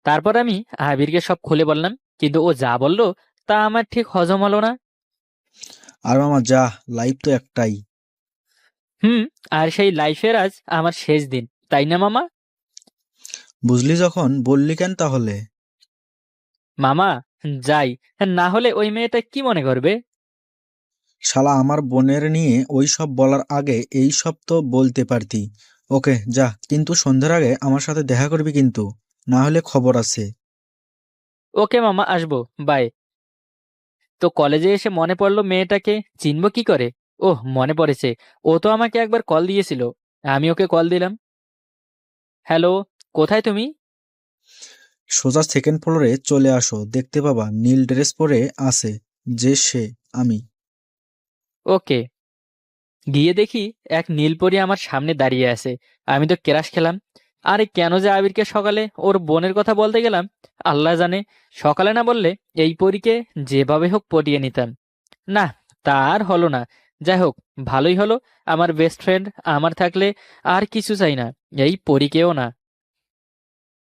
তারপর আমি আবিরকে সব খুলে বললাম, কিন্তু ও যা বললো তা আমার ঠিক হজম হলো না। আর মামা যা, লাইফ তো একটাই। হুম, আর সেই লাইফের আজ আমার শেষ দিন, তাই না মামা? বুঝলি যখন বললি কেন তাহলে? মামা যাই, না হলে ওই মেয়েটা কি মনে করবে? শালা আমার বোনের নিয়ে ওই সব বলার আগে এই সব তো বলতে পারতি। ওকে যা, কিন্তু সন্ধ্যার আগে আমার সাথে দেখা করবি কিন্তু, না হলে খবর আছে। ওকে মামা, আসবো, বাই। তো কলেজে এসে মনে পড়লো মেয়েটাকে চিনবো কি করে। ওহ, মনে পড়েছে, ও তো আমাকে একবার কল দিয়েছিল। আমি ওকে কল দিলাম। হ্যালো, কোথায় তুমি? সোজা সেকেন্ড ফ্লোরে চলে আসো, দেখতে পাবা নীল ড্রেস পরে আছে যে সে আমি। ওকে। গিয়ে দেখি এক নীলপরি আমার সামনে দাঁড়িয়ে আছে। আমি তো ক্রাশ খেলাম। আরে কেন যে আবিরকে সকালে ওর বোনের কথা বলতে গেলাম, আল্লাহ জানে। সকালে না বললে এই পরীকে যেভাবে হোক পটিয়ে নিতাম। না, তার হলো না। যাই হোক, ভালোই হলো। আমার বেস্ট ফ্রেন্ড আমার থাকলে আর কিছু চাই না, এই পরীকেও না।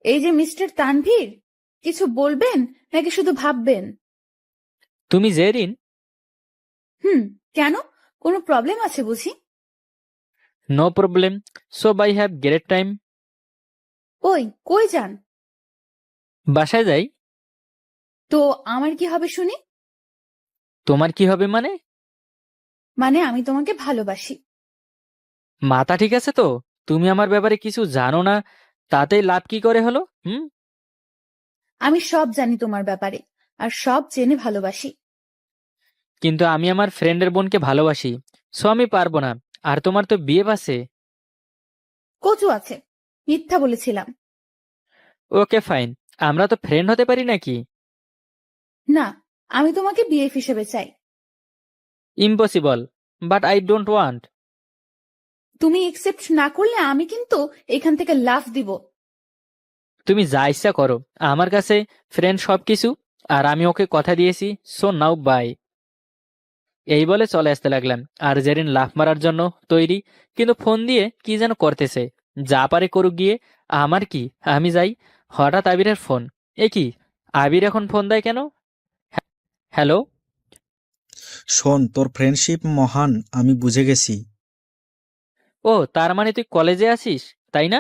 এই যে মিস্টার তানভীর, কিছু বলবেন নাকি শুধু ভাববেন? তুমি জেরিন? হুম, কেন? কোনো প্রবলেম আছে বুঝি? No problem, so bye have great time. ওই, কই যান? বাসায় যাই। তো আমার কি হবে শুনি? তোমার কি হবে মানে? মানে আমি তোমাকে ভালোবাসি। মাথা ঠিক আছে তো? তুমি আমার ব্যাপারে কিছু জানো না, তাতেই লাভ কি করে হলো? হুম। আমি সব জানি তোমার ব্যাপারে, আর সব জেনে ভালোবাসি। কিন্তু আমি আমার ফ্রেন্ডের বোনকে ভালোবাসি, সো আমি পারবো না। আর তোমার তো বিয়ে আছে। কচু আছে, মিথ্যা বলেছিলাম। ওকে ফাইন, আমরা তো ফ্রেন্ড হতে পারি নাকি? না, আমি তোমাকে বিএফ হিসেবে চাই। Impossible, but I don't want. তুমি একসেপ্ট না করলে আমি কিন্তু এখান থেকে লাফ দিব। তুমি যা ইচ্ছা করো, আমার কাছে ফ্রেন্ড সবকিছু। আর আমি ওকে কথা দিয়েছি, সো নাও বাই। এই বলে চলে আসতে লাগলাম, আর জেরিন লাফ মারার জন্য তৈরি, কিন্তু ফোন দিয়ে কি যেন করতেছে। যা পারে করুক গিয়ে, আমার কি, আমি যাই। হঠাৎ আবিরের ফোন। এ কি, আবির এখন ফোন দেয় কেন? হ্যালো। শোন, তোর ফ্রেন্ডশিপ মহান, আমি বুঝে গেছি। ও, তার মানে তুই কলেজে আছিস, তাই না?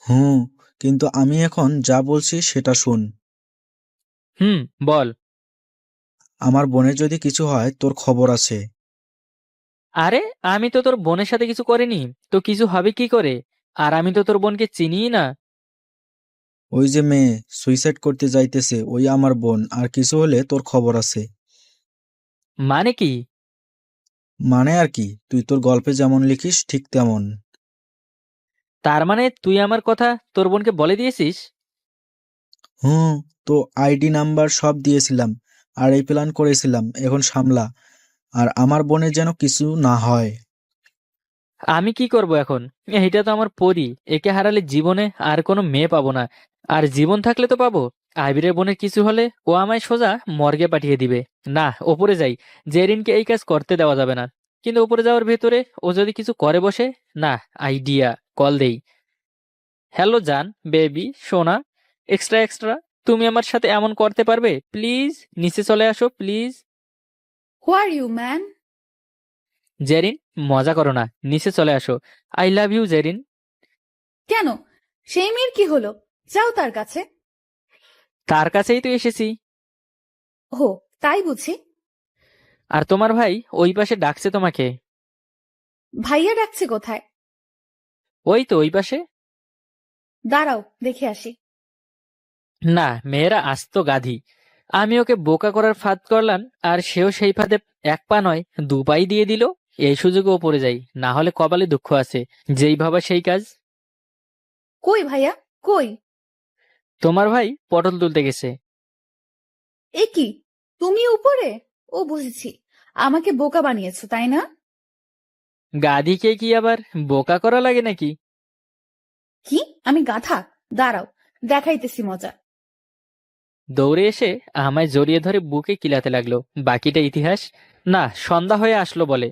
হুম, কিন্তু আমি এখন যা বলছি সেটা শোন। হুম, বল। আমার বোনের যদি কিছু হয় তোর খবর আছে। আরে, আমি তো তোর বোনের সাথে কিছু করিনি, তো কিছু হবে কি করে? আর আমি তো তোর বোনকে চিনিই না। ওই যে মেয়ে সুইসাইড করতে যাইতেছে, ওই আমার বোন, আর কিছু হলে তোর খবর আছে। মানে কি? মানে আর কি, তুই তোর গল্পে যেমন লিখিস ঠিক তেমন। তার মানে তুই আমার কথা তোর বোনকে বলে দিয়েছিস? হুম, তো আইডি নাম্বার সব দিয়েছিলাম, আর এই প্ল্যান করেছিলাম, এখন সামলা, আর আমার বোনের যেন কিছু না হয়। আমি কি করব এখন? এইটা তো আমার পরী, একে হারালে জীবনে আর কোনো মেয়ে পাবো না। আর জীবন থাকলে তো পাবো। আবিরের বোনের কিছু হলে ও আমায় সোজা মর্গে পাঠিয়ে দিবে। না, ওপরে যাই। জেরিনকে এই কাজ করতে দেওয়া যাবে না। কিন্তু ওপরে যাওয়ার ভেতরে ও যদি কিছু করে বসে। না, আইডিয়া, কল দেই। হ্যালো জান, বেবি, সোনা, এক্সট্রা এক্সট্রা, তুমি আমার সাথে এমন করতে পারবে? প্লিজ নিচে চলে আসো, please. Who are you man? Jerin, মজা করো না, নিচে চলে আসো। I love you Jerin. কেন? সেই মেয়ের কি হলো? যাও তার কাছে। তার কাছেই তো এসেছি। ও, তাই বুঝি। আর তোমার ভাই ওই পাশে ডাকছে তোমাকে। ভাইয়া ডাকছে কোথায়? ওই তো ওই পাশে। দাঁড়াও, দেখে আসি। না, মেয়েরা আস্ত গাধি। আমি ওকে বোকা করার ফাঁদ করলাম, আর সেও সেই ফাঁদে এক পা নয় দু পাই দিয়ে দিল। এই সুযোগে ও পড়ে যাই, না হলে কপালে দুঃখ আছে। যেই ভাবা সেই কাজ। কই ভাইয়া, কই? তোমার ভাই পটল তুলতে গেছে। এ কি, তুমি উপরে? ও বুঝেছি, আমাকে বোকা বানিয়েছো তাই না? গাধীকে কি আবার বোকা করা লাগে নাকি? কি আমি গাধা? দাঁড়াও, দেখাইতেছি মজা। দৌড়ে এসে আমায় জড়িয়ে ধরে বুকে কিলাতে লাগলো। বাকিটা ইতিহাস। না, সন্ধ্যা হয়ে আসলো বলে।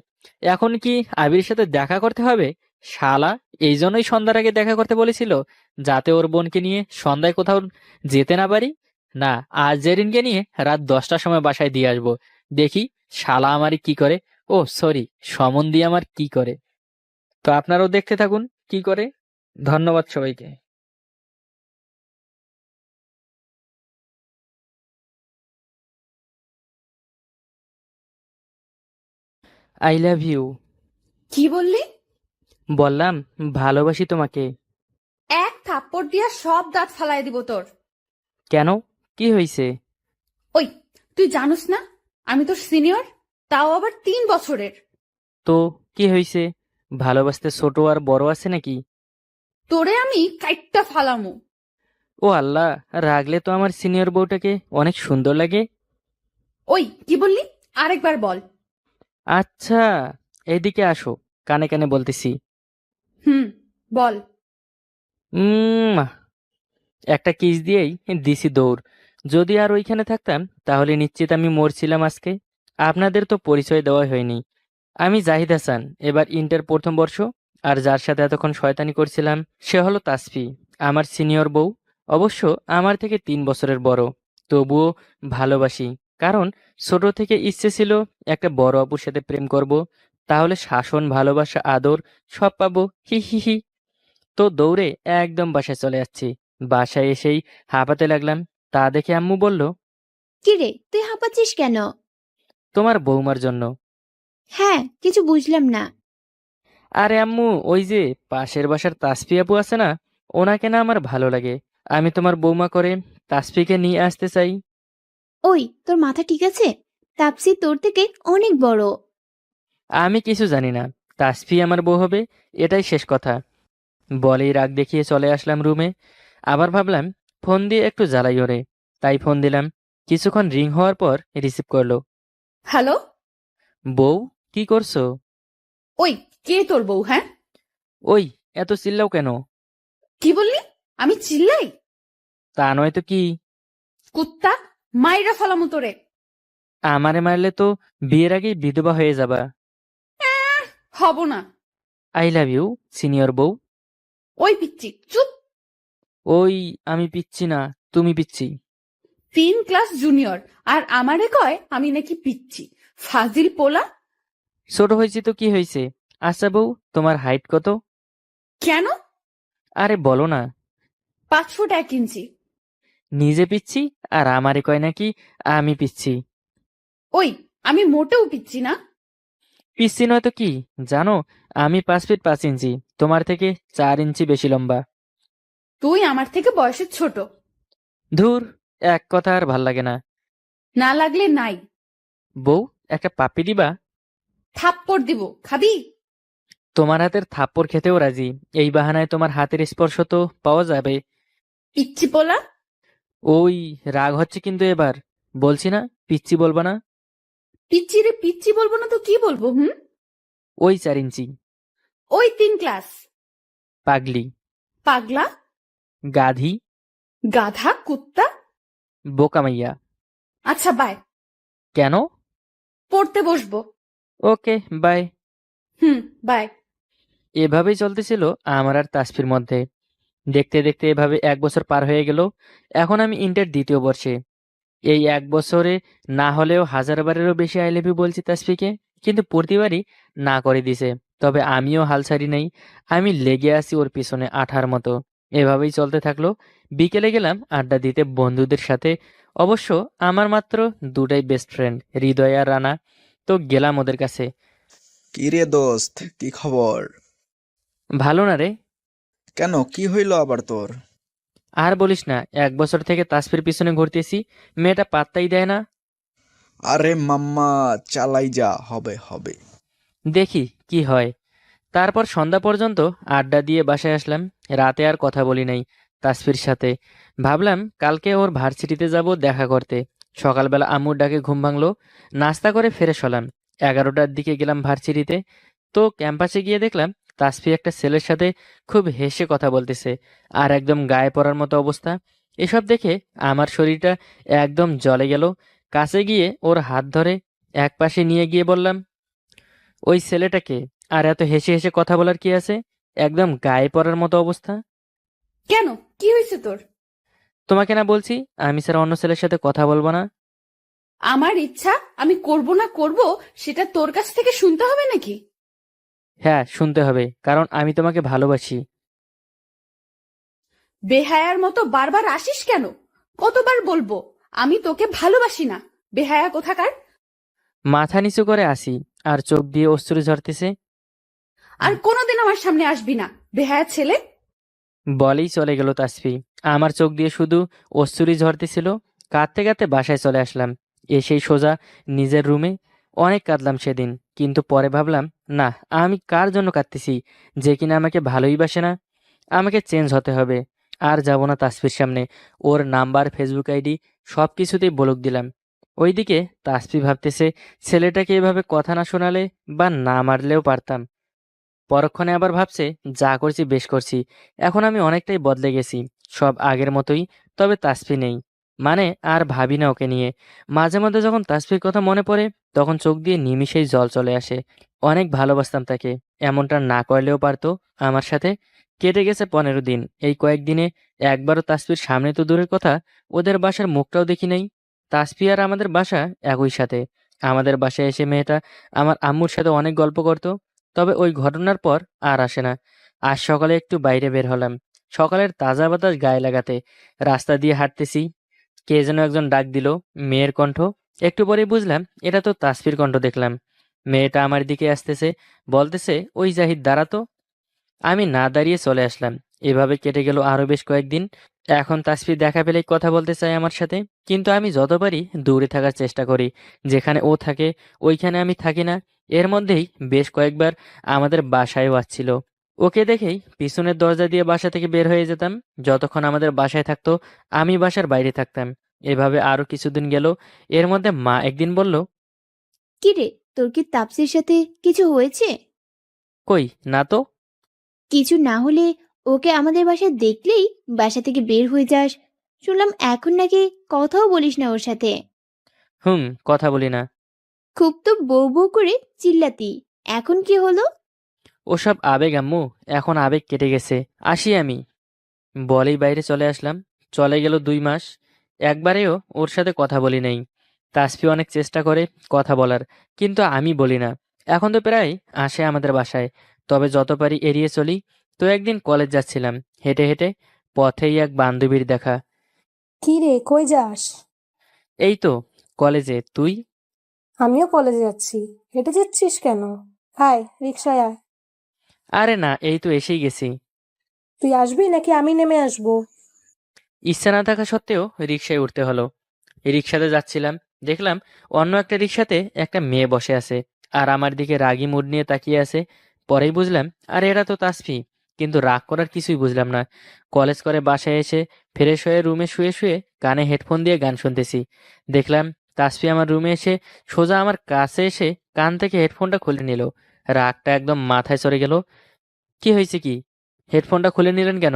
এখন কি আবির সাথে দেখা করতে হবে? শালা, এই জন্যই সন্ধ্যার আগে দেখা করতে বলেছিল, যাতে ওর বোনকে নিয়ে সন্ধ্যায় কোথাও যেতে না পারি। না, আজ জেরিনকে নিয়ে রাত 10টার সময় বাসায় দিয়ে আসবো। দেখি শালা আমারই কি করে। ও সরি, সমন দিয়ে আমার কি করে। তো আপনারাও দেখতে থাকুন কি করে। ধন্যবাদ সবাইকে। I love you. কি বললি? বললাম ভালোবাসি তোমাকে। এক থাপ্পড় দিয়া সব দাঁত ফালাই দিব তোর। কেন, কি হয়েছে? ওই, তুই জানোস না আমি তোর সিনিয়র, তাও আবার 3 বছরের। তো কি হয়েছে? ভালোবাসতে ছোট আর বড় আছে নাকি? তোরে আমি কাইটটা ফালামু। ও আল্লাহ, রাগলে তো আমার সিনিয়র বউটাকে অনেক সুন্দর লাগে। ওই, কি বললি? আরেকবার বল। আচ্ছা, এদিকে আসো, কানে কানে বলতেছি। বল। উম একটা কিস দিয়েই দিছি দৌড়। যদি আর ওইখানে থাকতাম তাহলে নিশ্চিত আমি মরছিলাম আজকে। আপনাদের তো পরিচয় দেওয়া হয়নি। আমি জাহিদ হাসান, এবার ইন্টার প্রথম বর্ষ। আর যার সাথে এতক্ষণ শয়তানি করছিলাম সে হলো তাসফি, আমার সিনিয়র বউ। অবশ্য আমার থেকে 3 বছরের বড়। তবুও ভালোবাসি, কারণ ছোট থেকে ইচ্ছে ছিল একটা বড় অপুর সাথে প্রেম করব। তাহলে শাসন, ভালোবাসা, আদর সব পাবো। হি হি হি। তো দৌড়ে একদম বাসায় চলে যাচ্ছি। বাসায় এসেই হাঁপাতে লাগলাম। তা দেখে আম্মু বলল, কিরে তুই হাঁপাচ্ছিস কেন? তোমার বৌমার জন্য। হ্যাঁ, কিছু বুঝলাম না। আরে আম্মু, ওই যে পাশের বাসার তাসফি আপু আছে না, ওনাকে না আমার ভালো লাগে। আমি তোমার বৌমা করে তাসফিকে নিয়ে আসতে চাই। ওই, তোর মাথা ঠিক আছে? তাপসি তোর থেকে অনেক বড়। আমি কিছু জানি না, তাসফি আমার বউ হবে, এটাই শেষ কথা। বলেই রাগ দেখিয়ে চলে আসলাম রুমে। আবার ভাবলাম ফোন দিয়ে একটু জ্বালাই ওরে, তাই ফোন দিলাম। কিছুক্ষণ রিং হওয়ার পর রিসিভ করলো। হ্যালো। বউ, কি করছো? ওই, কে তোর বউ? হ্যাঁ, ওই, এত চিল্লাও কেন? কি বললি? আমি চিল্লাই? তা নয় তো কি। কুত্তা, মাইরা ফালামু তোরে। আমারে মারলে তো বিয়ের আগেই বিধবা হয়ে যাবা। হব না। আই লাভ ইউ, সিনিয়র বউ। ওই পিচ্ছি, চুপ। ওই, আমি পিচ্ছি না, তুমি পিচ্ছি। 3 ক্লাস জুনিয়র, আর আমারে কয় আমি নাকি পিচ্ছি। ফাজিল পোলা। ছোট হয়েছি তো কি হয়েছে? আচ্ছা বউ, তোমার হাইট কত? কেন? আরে বলো না। 5 ফুট 1 ইঞ্চি। নিজে পিচ্ছি আর আমারে কয় নাকি আমি পিচ্ছি। ওই, আমি মোটেও পিচ্ছি না। পিচ্ছি নয় তো কি? জানো, আমি 5 ফিট 5 ইঞ্চি, তোমার থেকে 4 ইঞ্চি বেশি লম্বা। তুই আমার থেকে বয়সে ছোট। ধুর, এক কথা আর ভাল লাগে না। না লাগলে নাই। বউ, একটা পাপ্পি দিবা? থাপ্পড় দিব, খাবি? তোমার হাতের থাপ্পড় খেতেও রাজি। এই বাহানায় তোমার হাতের স্পর্শ তো পাওয়া যাবে। পিচ্ছি পোলা। ওই, রাগ হচ্ছে কিন্তু এবার। বলছি না পিচ্ছি বলবা না। পিচ্ছি রে পিচ্ছি বলবো না তো কি বলবো? ওই 4 ইঞ্চি। ওই 3 ক্লাস। পাগলি, পাগলা, গাধি, গাধা, কুত্তা। বোকামাইয়া। আচ্ছা, বাই। কেন? পড়তে বসবো। ওকে, বাই। বাই। এভাবেই চলতেছিল আমার আর তাসফির মধ্যে। দেখতে দেখতে এভাবে 1 বছর পার হয়ে গেল। এখন আমি ইন্টার 2য় বর্ষে। এই 1 বছরে না হলেও 1000বারেরও বেশি আই লাভ ইউ বলছি তাসফিকে, কিন্তু প্রতিবারই না করে দিছে। তবে আমিও হাল ছাড়ি নাই। আমি লেগে আছি ওর পিছনে আঠার মতো। এভাবেই চলতে থাকলো। বিকেলে গেলাম আড্ডা দিতে বন্ধুদের সাথে। অবশ্য আমার মাত্র 2টাই বেস্ট ফ্রেন্ড, হৃদয় আর রানা। তো গেলাম ওদের কাছে। কি রে দোস্ত, কি খবর? ভালো না রে। কেন, কি হইল আবার তোর? আর বলিস না, 1 বছর থেকে তাসফির পিছনে ঘুরতেছি, মেয়েটা পাত্তাই দেয় না। আরে মাম্মা, চালাই যা, হবে হবে। দেখি কি হয়। তারপর সন্ধ্যা পর্যন্ত আড্ডা দিয়ে বাসায় আসলাম। রাতে আর কথা বলি নাই তাসফির সাথে। ভাবলাম কালকে ওর ভার্সিটিতে যাব দেখা করতে। সকালবেলা আম্মুর ডাকে ঘুম ভাঙলো। নাস্তা করে ফ্রেশ হলাম। 11টার দিকে গেলাম ভার্সিটিতে। তো ক্যাম্পাসে গিয়ে দেখলাম তাসফি একটা ছেলের সাথে খুব হেসে কথা বলতেছে, আর একদম গায়ে পড়ার মতো অবস্থা। এসব দেখে আমার শরীরটা একদম জ্বলে গেল। কাছে গিয়ে ওর হাত ধরে একপাশে নিয়ে গিয়ে বললাম, ওই ছেলেটাকে, আর এত হেসে হেসে কথা বলার কি আছে? একদম গায়ে পড়ার মতো অবস্থা। কেন, কি হয়েছে তোর? তোমাকে না বলছি আমি স্যার অন্য ছেলের সাথে কথা বলবো না? আমার ইচ্ছা আমি করব না করব সেটা তোর কাছ থেকে শুনতে হবে নাকি? হ্যাঁ, শুনতে হবে, কারণ আমি তোমাকে ভালোবাসি। বেহায়ার মতো বারবার আসিস কেন? কতবার বলবো আমি তোকে ভালোবাসি না? বেহায়া কোথাকার! মাথা নিচু করে আসি, আর চোখ দিয়ে অশ্রু ঝরতেছে। আর কোনোদিন আমার সামনে আসবি না, বেহায়া ছেলে! বলেই চলে গেল তাসফি। আমার চোখ দিয়ে শুধু অশ্রুই ঝরতেছিল। কাঁদতে কাঁদতে বাসায় চলে আসলাম। এসেই সোজা নিজের রুমে। অনেক কাঁদলাম সেদিন, কিন্তু পরে ভাবলাম, না, আমি কার জন্য কাঁদতেছি, যে কিনা আমাকে ভালোই বাসে না। আমাকে চেঞ্জ হতে হবে। আর যাব না তাসফির সামনে। ওর নাম্বার, ফেসবুক আইডি সব কিছুতেই ব্লক দিলাম। ওইদিকে তাসফি ভাবতেছে, ছেলেটাকে এভাবে কথা না শোনালে বা না মারলেও পারতাম। পরক্ষণে আবার ভাবছে, যা করছি বেশ করছি, এখন আমি অনেকটাই বদলে গেছি, সব আগের মতোই। তবে তাসফি নেই, মানে আর ভাবি না ওকে নিয়ে। মাঝে মধ্যে যখন তাসফির কথা মনে পড়ে, তখন চোখ দিয়ে নিমিষেই জল চলে আসে। অনেক ভালোবাসতাম তাকে, এমনটা না করলেও পারতো আমার সাথে। কেটে গেছে 15 দিন। এই কয়েকদিনে একবারও তাসফির সামনে তো দূরের কথা, ওদের বাসার মুখটাও দেখি নাই। তাসফি আর আমাদের বাসা একই সাথে। আমাদের বাসায় এসে মেয়েটা আমার আম্মুর সাথে অনেক গল্প করত। তবে ওই ঘটনার পর আর আসে না। আজ সকালে একটু বাইরে বের হলাম, সকালের তাজা বাতাস গায়ে লাগাতে। রাস্তা দিয়ে হাঁটতেছি, কে যেন একজন ডাক দিল, মেয়ের কণ্ঠ। একটু পরেই বুঝলাম এটা তো তাসফির কণ্ঠ। দেখলাম মেয়েটা আমার দিকে আসতেছে, বলতেছে, ওই জাহিদ, দাঁড়াতো। আমি না দাঁড়িয়ে চলে আসলাম। এভাবে কেটে গেল আরো বেশ কয়েকদিন। এখন তাসফি দেখা পেলেই কথা বলতে চায় আমার সাথে, কিন্তু আমি যতবারই দূরে থাকার চেষ্টা করি। যেখানে ও থাকে ওইখানে আমি থাকি না। এর মধ্যেই বেশ কয়েকবার আমাদের বাসায়ও আসছিল। ওকে দেখেই পিছনের দরজা দিয়ে বাসা থেকে বের হয়ে যেতাম। যতক্ষণ আমাদের বাসায় থাকতো আমি বাসার বাইরে থাকতাম। এভাবে আরো কিছুদিন গেল। এর মধ্যে মা একদিন বলল, কি রে, তোর কি তাপসির সাথে কিছু হয়েছে? কই না তো। কিছু না হলে ওকে আমাদের বাসায় দেখলেই বাসা থেকে বের হয়ে যাস। শুনলাম এখন নাকি কথাও বলিস না ওর সাথে। কথা বলি না। খুব তো বউ বউ করে চিল্লাতি, এখন কি হলো? ওসব আবেগ আম্মু, এখন আবেগ কেটে গেছে, আসি আমি। বলেই বাইরে চলে আসলাম। চলে গেল 2 মাস। একবারেও ওর সাথে কথা বলি নাই। তাসফি অনেক চেষ্টা করে কথা বলার, কিন্তু আমি বলি না। এখন তো প্রায় আসে আমাদের বাসায়, তবে যত পারি এড়িয়ে চলি। তো একদিন কলেজ যাচ্ছিলাম, হেঁটে হেঁটে পথেই এক বান্ধবীর দেখা। কি রে, কই যাস? এই তো কলেজে, তুই? আমিও কলেজে যাচ্ছি। হেঁটে যাচ্ছিস কেন? আয়, রিক্সায় আয়। আরে না, এই তো এসেই গেছি। তুই আসবি নাকি আমি নেমে আসবো? ইচ্ছা না থাকা সত্ত্বেও রিক্সায় উঠতে হলো। রিক্সাতে যাচ্ছিলাম, দেখলাম অন্য একটা রিক্সাতে একটা মেয়ে বসে আছে, আর আমার দিকে রাগী মুড নিয়ে তাকিয়ে আছে। পরেই বুঝলাম, আরে এরা তো তাসফি। কিন্তু রাগ করার কিছুই বুঝলাম না। কলেজ করে বাসায় এসে ফ্রেশ হয়ে রুমে শুয়ে শুয়ে কানে হেডফোন দিয়ে গান শুনতেছি। দেখলাম তাসফি আমার রুমে এসে সোজা আমার কাছে এসে কান থেকে হেডফোনটা খুলে নিল। রাগটা একদম মাথায় চড়ে গেল। কি হয়েছে কি? হেডফোনটা খুলে নিলেন কেন?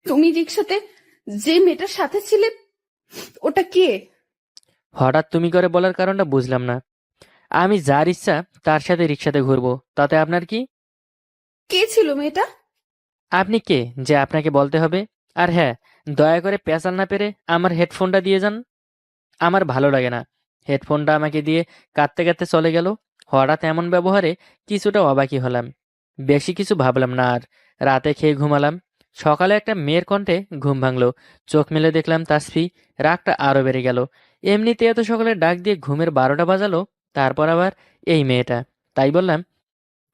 তুমি রিক্সাতে যে মেয়েটার সাথে ছিলে, ওটা কে? হঠাৎ তুমি করে বলার কারণটা বুঝলাম না। আমি যার ইচ্ছা তার সাথে রিক্সাতে ঘুরবো, তাতে আপনার কি? কে ছিল মেয়েটা? আপনি কে যে আপনাকে বলতে হবে? আর হ্যাঁ, দয়া করে পেঁচাল না পেরে আমার হেডফোনটা দিয়ে যান। আমার ভালো লাগে না। হেডফোনটা আমাকে দিয়ে কাঁদতে কাঁদতে চলে গেল। হঠাৎ এমন ব্যবহারে কিছুটা অবাকই হলাম। বেশি কিছু ভাবলাম না আর। রাতে খেয়ে ঘুমালাম। সকালে একটা মেয়ের কণ্ঠে ঘুম ভাঙলো। চোখ মেলে দেখলাম তাসফি। রাগটা আরো বেড়ে গেল। এমনিতে এত সকালে ডাক দিয়ে ঘুমের 12টা বাজালো, তারপর আবার এই মেয়েটা। তাই বললাম,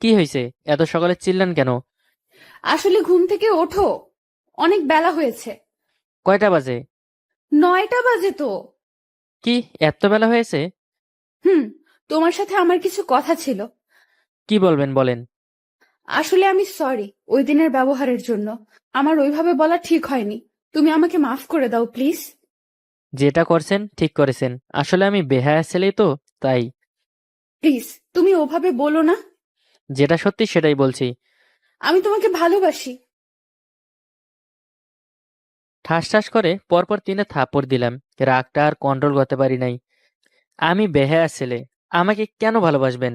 কি হয়েছে, এত সকালে চিল্লান কেন? আসলে ঘুম থেকে ওঠো, অনেক বেলা হয়েছে। কয়টা বাজে? 9টা বাজে তো। কি, এত বেলা হয়েছে? হুম, তোমার সাথে আমার কিছু কথা ছিল। কি বলবেন বলেন। আসলে আমি সরি ওই দিনের ব্যবহারের জন্য। আমার ওইভাবে বলা ঠিক হয়নি। তুমি আমাকে মাফ করে দাও প্লিজ। যেটা করছেন ঠিক করেছেন। আসলে আমি বেহায়া ছেলে তো, তাই। প্লিজ তুমি ওভাবে বলো না। যেটা সত্যি সেটাই বলছি। আমি তোমাকে ভালোবাসি। ঠাস ঠাস করে পরপর 3 থাপ্পড় দিলাম। রাগটা আর কন্ট্রোল করতে পারি নাই। আমি বেহায়া ছেলে, আমাকে কেন ভালোবাসবেন?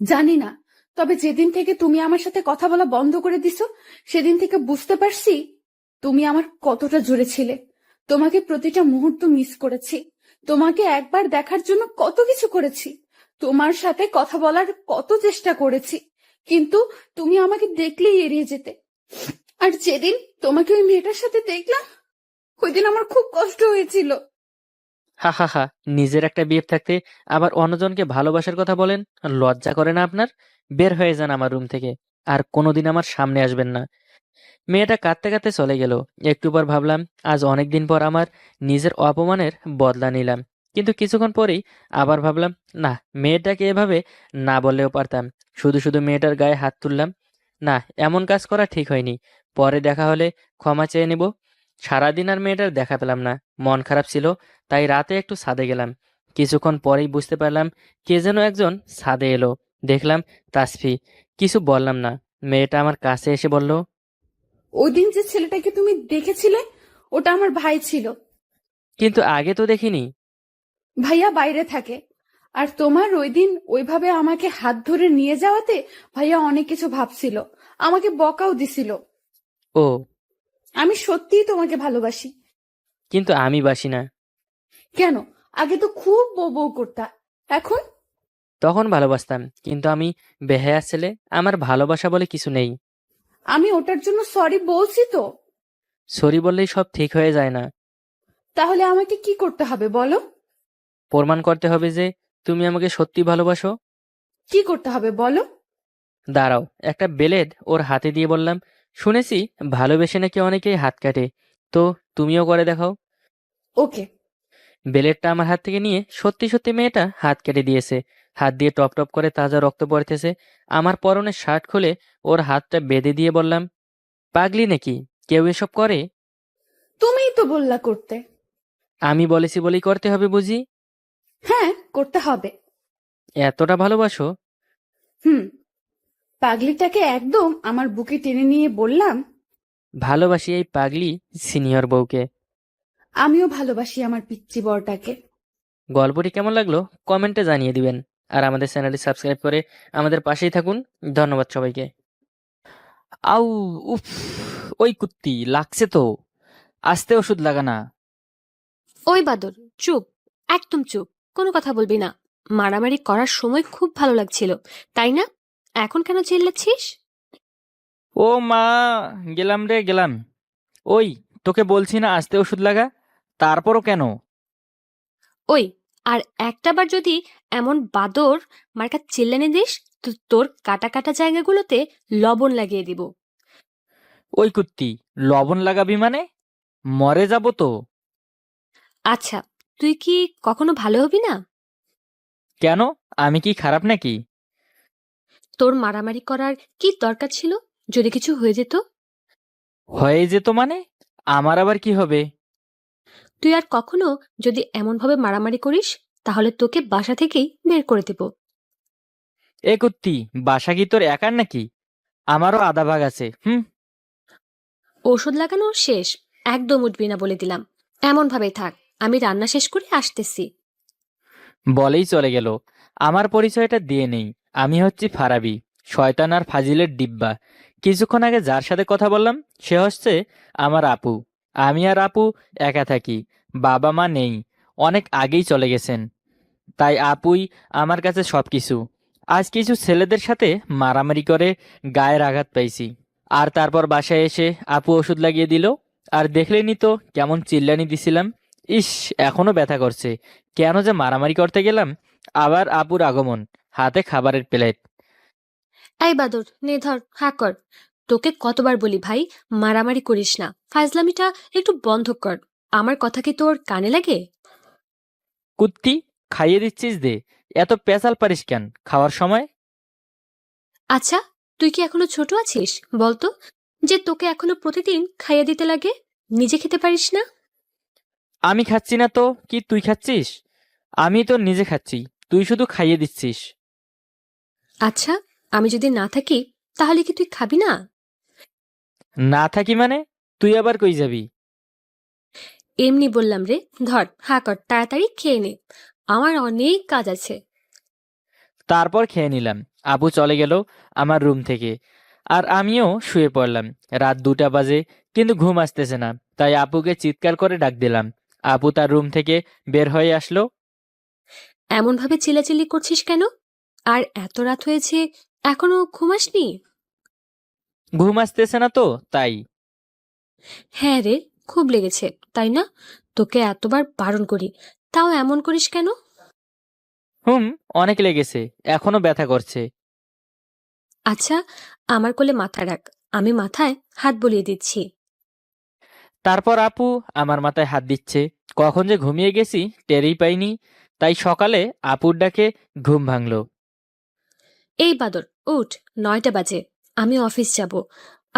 জানি না, তবে যেদিন থেকে তুমি আমার সাথে কথা বলা বন্ধ করে দিছো, সেদিন থেকে বুঝতে পারছি তুমি আমার কতটা জোরে ছিলে। তোমাকে প্রতিটা মুহূর্ত মিস করেছি। তোমাকে একবার দেখার জন্য কত কিছু করেছি। তোমার সাথে কথা বলার কত চেষ্টা করেছি, কিন্তু তুমি আমাকে দেখলেই এড়িয়ে যেতে। আর যেদিন তোমাকে ওই মেয়েটার সাথে দেখলাম, ওই দিন আমার খুব কষ্ট হয়েছিল। হা হা হা, নিজের একটা বিয়ে থাকতে আবার অন্যজনকে ভালোবাসার কথা বলেন? লজ্জা করে না আপনার? বের হয়ে যান আমার রুম থেকে, আর কোনোদিন আমার সামনে আসবেন না। মেয়েটা কাঁদতে কাঁদতে চলে গেল। একটু পর ভাবলাম, আজ অনেকদিন পর আমার নিজের অপমানের বদলা নিলাম। কিন্তু কিছুক্ষণ পরেই আবার ভাবলাম, না, মেয়েটাকে এভাবে না বললেও পারতাম। শুধু শুধু মেয়েটার গায়ে হাত তুললাম। না, এমন কাজ করা ঠিক হয়নি। পরে দেখা হলে ক্ষমা চেয়ে নেব। সারাদিন আর মেয়েটার দেখা পেলাম না। মন খারাপ ছিল, তাই রাতে একটু ছাদে গেলাম। কিছুক্ষণ পরেই বুঝতে পারলাম কে যেন একজন ছাদে এলো। দেখলাম তাসফি। কিছু বললাম না। মেয়েটা আমার কাছে এসে বলল, ওই দিন যে ছেলেটাকে তুমি দেখেছিলে, ওটা আমার ভাই ছিল। কিন্তু আগে তো দেখিনি। ভাইয়া বাইরে থাকে। আর তোমার ওই দিন ওইভাবে আমাকে হাত ধরে নিয়ে যাওয়াতে ভাইয়া অনেক কিছু ভাবছিল, আমাকে বকাও দিছিল। ও, আমি সত্যিই তোমাকে ভালোবাসি। কিন্তু আমি বাসি না। কেন? আগে তো খুব বউ বউ করতা, এখন? তখন ভালোবাসতাম, কিন্তু আমি বেহায়া ছেলে। আমার ভালোবাসা বলে কিছু নেই। আমি ওটার জন্য সরি বলছি তো। সরি বললেই সব ঠিক হয়ে যায় না। তাহলে আমাকে কি করতে হবে বলো? প্রমাণ করতে হবে যে তুমি আমাকে সত্যি ভালোবাসো। কি করতে হবে বলো? দাঁড়াও, একটা ব্লেড ওর হাতে দিয়ে বললাম, শুনেছি ভালোবেসে নাকি অনেকেই হাত কাটে, তো তুমিও করে দেখাও। ওকে। ব্লেডটা আমার হাত থেকে নিয়ে সত্যি সত্যি মেয়েটা হাত কেটে দিয়েছে। হাত দিয়ে টপ টপ করে তাজা রক্ত পড়তেছে। আমার পরনের শার্ট খুলে ওর হাতটা বেঁধে দিয়ে বললাম, পাগলি নাকি? কেউ এসব করে? তুমিই তো বললা করতে। আমি বলেছি বলেই করতে হবে বুঝি? হ্যাঁ, করতে হবে। এতটা ভালোবাসো? হুম। পাগলিটাকে একদম আমার বুকে টেনে নিয়ে বললাম, ভালোবাসি এই পাগলি সিনিয়র বউকে। আমিও ভালোবাসি আমার পিচ্চি বরটাকে। গল্পটি কেমন লাগলো কমেন্টে জানিয়ে দিবেন। আর আমাদের চ্যানেলটি সাবস্ক্রাইব করে আমাদের পাশেই থাকুন। ধন্যবাদ সবাইকে। আউ, উফ, ওই কুত্তি লাগছে তো। আস্তে ওষুধ লাগানা। ওই বাদর, চুপ, একদম চুপ, কোনো কথা বলবি না। মারামারি করার সময় খুব ভালো লাগছিল, তাই না? এখন কেন চিল্লাচ্ছিস? ও মা, গেলাম রে গেলাম। ওই, তোকে বলছি না আস্তে ওষুধ লাগা, তারপরও কেন? ওই, আর একটাবার যদি এমন বাদর মার্কা চিল্লানি দিস, তো তোর কাটা কাটা জায়গাগুলোতে লবণ লাগিয়ে দিব। ওই কুত্তি, লবণ লাগাবি মানে? মরে যাব তো। আচ্ছা, তুই কি কখনো ভালো হবি না? কেন? আমি কি খারাপ নাকি? তোর মারামারি করার কি দরকার ছিল? যদি কিছু হয়ে যেত? হয়ে যেত মানে? আমার আবার কি হবে? তুই আর কখনো যদি এমনভাবে মারামারি করিস, তাহলে তোকে বাসা থেকেই বের করে দেব। এ কুত্তি, বাসা কি তোর একার নাকি? আমারও আধা ভাগ আছে। হুম। ওষুধ লাগানো শেষ, একদম উঠবি না বলে দিলাম। এমন ভাবে থাক, আমি রান্না শেষ করে আসতেছি। বলেই চলে গেল। আমার পরিচয়টা দিয়ে নেই। আমি হচ্ছি ফারাবি, শয়তান আর ফাজিলের ডিব্বা। কিছুক্ষণ আগে যার সাথে কথা বললাম সে হচ্ছে আমার আপু। আমি আর আপু একা থাকি। বাবা মা নেই, অনেক আগেই চলে গেছেন। তাই আপুই আমার কাছে সবকিছু। আজ কিছু ছেলেদের সাথে মারামারি করে গায়ের আঘাত পাইছি। আর তারপর বাসায় এসে আপু ওষুধ লাগিয়ে দিল। আর দেখলেনি তো কেমন চিল্লানি দিছিলাম। ইস, এখনো ব্যথা করছে। কেন যে মারামারি করতে গেলাম। আবার আপুর আগমন, হাতে খাবারের প্লেট। এই বাদর, নে ধর, হা কর। তোকে কতবার বলি ভাই, মারামারি করিস না, ফাজলামিটা একটু বন্ধ কর। আমার কথা কি তোর কানে লাগে? কুত্তি, খাইয়ে দিচ্ছিস দে। এত পেঁচাল পারিস কেন খাওয়ার সময়? আচ্ছা, তুই কি এখনো ছোট আছিস বলতো, যে তোকে এখনো প্রতিদিন খাইয়ে দিতে লাগে? নিজে খেতে পারিস না? আমি খাচ্ছি না তো কি তুই খাচ্ছিস? আমি তো নিজে খাচ্ছি, তুই শুধু খাইয়ে দিচ্ছিস। আচ্ছা, আমি যদি না থাকি তাহলে কি তুই খাবি না? না থাকি মানে? তুই আবার কই যাবি? এমনি বললাম রে। ধর, হা কর, তাড়াতাড়ি খেয়ে নে, আমার অনেক কাজ আছে। তারপর খেয়ে নিলাম। আপু চলে গেল আমার রুম থেকে, আর আমিও শুয়ে পড়লাম। রাত 2টা বাজে, কিন্তু ঘুম আসতেছে না। তাই আপুকে চিৎকার করে ডাক দিলাম। আপু তার রুম থেকে বের হয়ে আসলো। এমন ভাবে চিল্লাচিল্লি করছিস কেন? আর এত রাত হয়েছে, এখনো ঘুমাসনি? ঘুম আসতেছে না তো তাই। হ্যাঁ রে, খুব লেগেছে তাই না? তোকে এতবার বারণ করি, তাও এমন করিস কেন? অনেক লেগেছে, এখনো ব্যথা করছে। আচ্ছা, আমার কোলে মাথা রাখ, আমি মাথায় হাত বুলিয়ে দিচ্ছি। তারপর আপু আমার মাথায় হাত দিচ্ছে। কখন যে ঘুমিয়ে গেছি টেরই পাইনি। তাই সকালে আপুর ডাকে ঘুম ভাঙলো। এই বাদর, উঠ, 9টা বাজে, আমি অফিস যাব,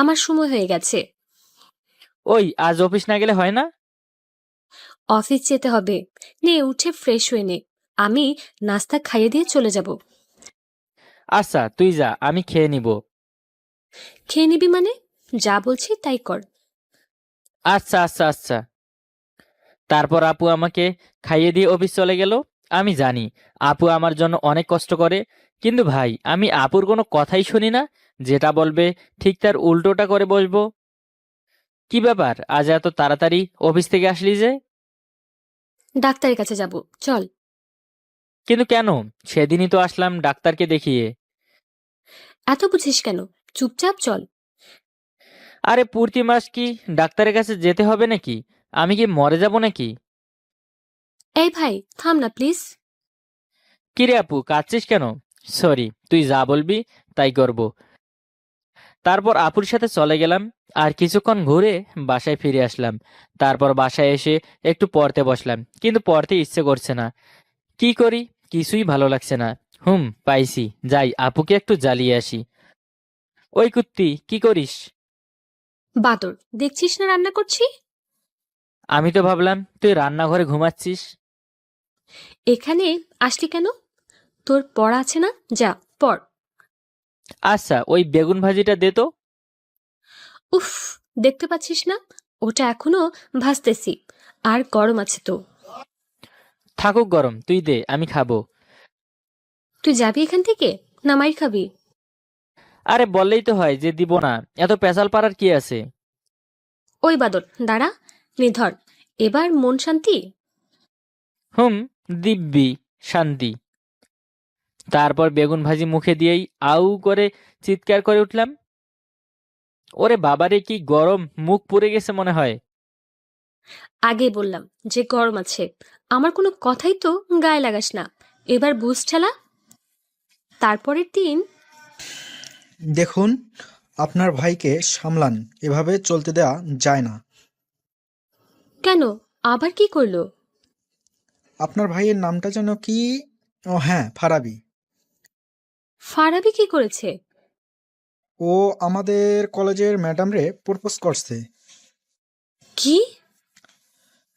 আমার সময় হয়ে গেছে। ওই, আজ অফিস না গেলে হয় না? অফিস যেতে হবে, নে উঠে ফ্রেশ হয়ে নে, আমি নাস্তা খাইয়ে দিয়ে চলে যাব। আচ্ছা তুই যা, আমি খেয়ে নিব। খেয়ে নিবি মানে? যা বলছি তাই কর। আচ্ছা আচ্ছা আচ্ছা। তারপর আপু আমাকে খাইয়ে দিয়ে অফিস চলে গেল। আমি জানি আপু আমার জন্য অনেক কষ্ট করে, কিন্তু ভাই আমি আপুর কোনো কথাই শুনি না। যেটা বলবে ঠিক তার উল্টোটা করে বসবো। কি ব্যাপার, আজ এত তাড়াতাড়ি অফিস থেকে আসলি যে? ডাক্তারের কাছে যাব, চল। কিন্তু কেন? সেদিনই তো আসলাম ডাক্তারকে দেখিয়ে। এত বুঝিস কেন? চুপচাপ চল। আরে প্রতি মাস কি ডাক্তারের কাছে যেতে হবে নাকি? আমি কি মরে যাব নাকি? এই ভাই, থাম না প্লিজ। কিরে আপু, কাঁদছিস কেন? সরি, তুই যা বলবি তাই করব। তারপর আপুর সাথে চলে গেলাম, আর কিছুক্ষণ ঘুরে বাসায় ফিরে আসলাম। তারপর বাসায় এসে একটু পড়তে বসলাম, কিন্তু পড়তে ইচ্ছে করছে না। কি করি, কিছুই ভালো লাগছে না। পাইছি, যাই আপুকে একটু জ্বালিয়ে আসি। ওই কুত্তি, কি করিস? বাদর, দেখছিস না রান্না করছি? আমি তো ভাবলাম তুই রান্নাঘরে ঘুমাচ্ছিস। এখানে আসলি কেন? তোর পড়া আছে না? যা, পড়। আচ্ছা, ওই বেগুন ভাজিটা দে তো। উফ, দেখতে পাচ্ছিস না ওটা এখনো ভাজতেছি, আর গরম আছে তো। থাকুক গরম, তুই দে, আমি খাবো। তুই যাবি এখান থেকে, না মাইর খাবি? আরে বললেই তো হয় যে দিব না, এত পেঁচাল পাড়ার কি আছে? ওই বাদর, দাঁড়া, নে ধর, এবার মন শান্তি। দিব্যি শান্তি। তারপর বেগুন ভাজি মুখে দিয়েই আউ করে চিৎকার করে উঠলাম। ওরে বাবারে, কি গরম, মুখ পুড়ে গেছে মনে হয়। আগেই বললাম যে গরম আছে, আমার কোনো কথাই তো গায়ে লাগাস না, এবার বুঝ ঠেলা। তারপরের দিন। দেখুন, আপনার ভাইকে সামলান, এভাবে চলতে দেওয়া যায় না। কেন, আবার কি করলো? আপনার ভাইয়ের নামটা যেন কি? ও হ্যাঁ, ফারাবি। ফারাবি কি করেছে? ও আমাদের কলেজের ম্যাডামরে প্রপোজ করছে। কি?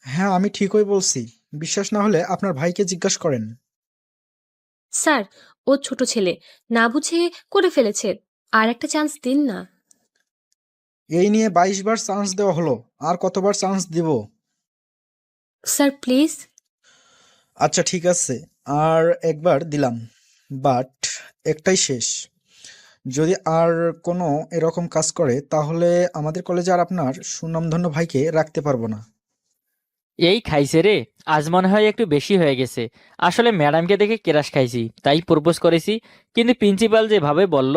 হ্যাঁ, আমি ঠিকই বলছি। বিশ্বাস না হলে আপনার ভাইকে জিজ্ঞাসা করেন। স্যার, ও ছোট ছেলে, না বুঝে করে ফেলেছে, আর একটা চান্স দিন না। এই নিয়ে 22 বার চান্স দেওয়া হলো, আর কতবার চান্স দিব? Sir please. আচ্ছা ঠিক আছে, আর একবার দিলাম, বাট একটাই শেষ। যদি আর কোনো এরকম কাজ করে তাহলে আমাদের কলেজে আর আপনার সুনামধন্য ভাইকে রাখতে পারবো না। এই খাইছে রে, আজ মনে হয় একটু বেশি হয়ে গেছে। আসলে ম্যাডামকে দেখে কেরাস খাইছি, তাই প্রপোজ করেছি। কিন্তু প্রিন্সিপাল যেভাবে বলল,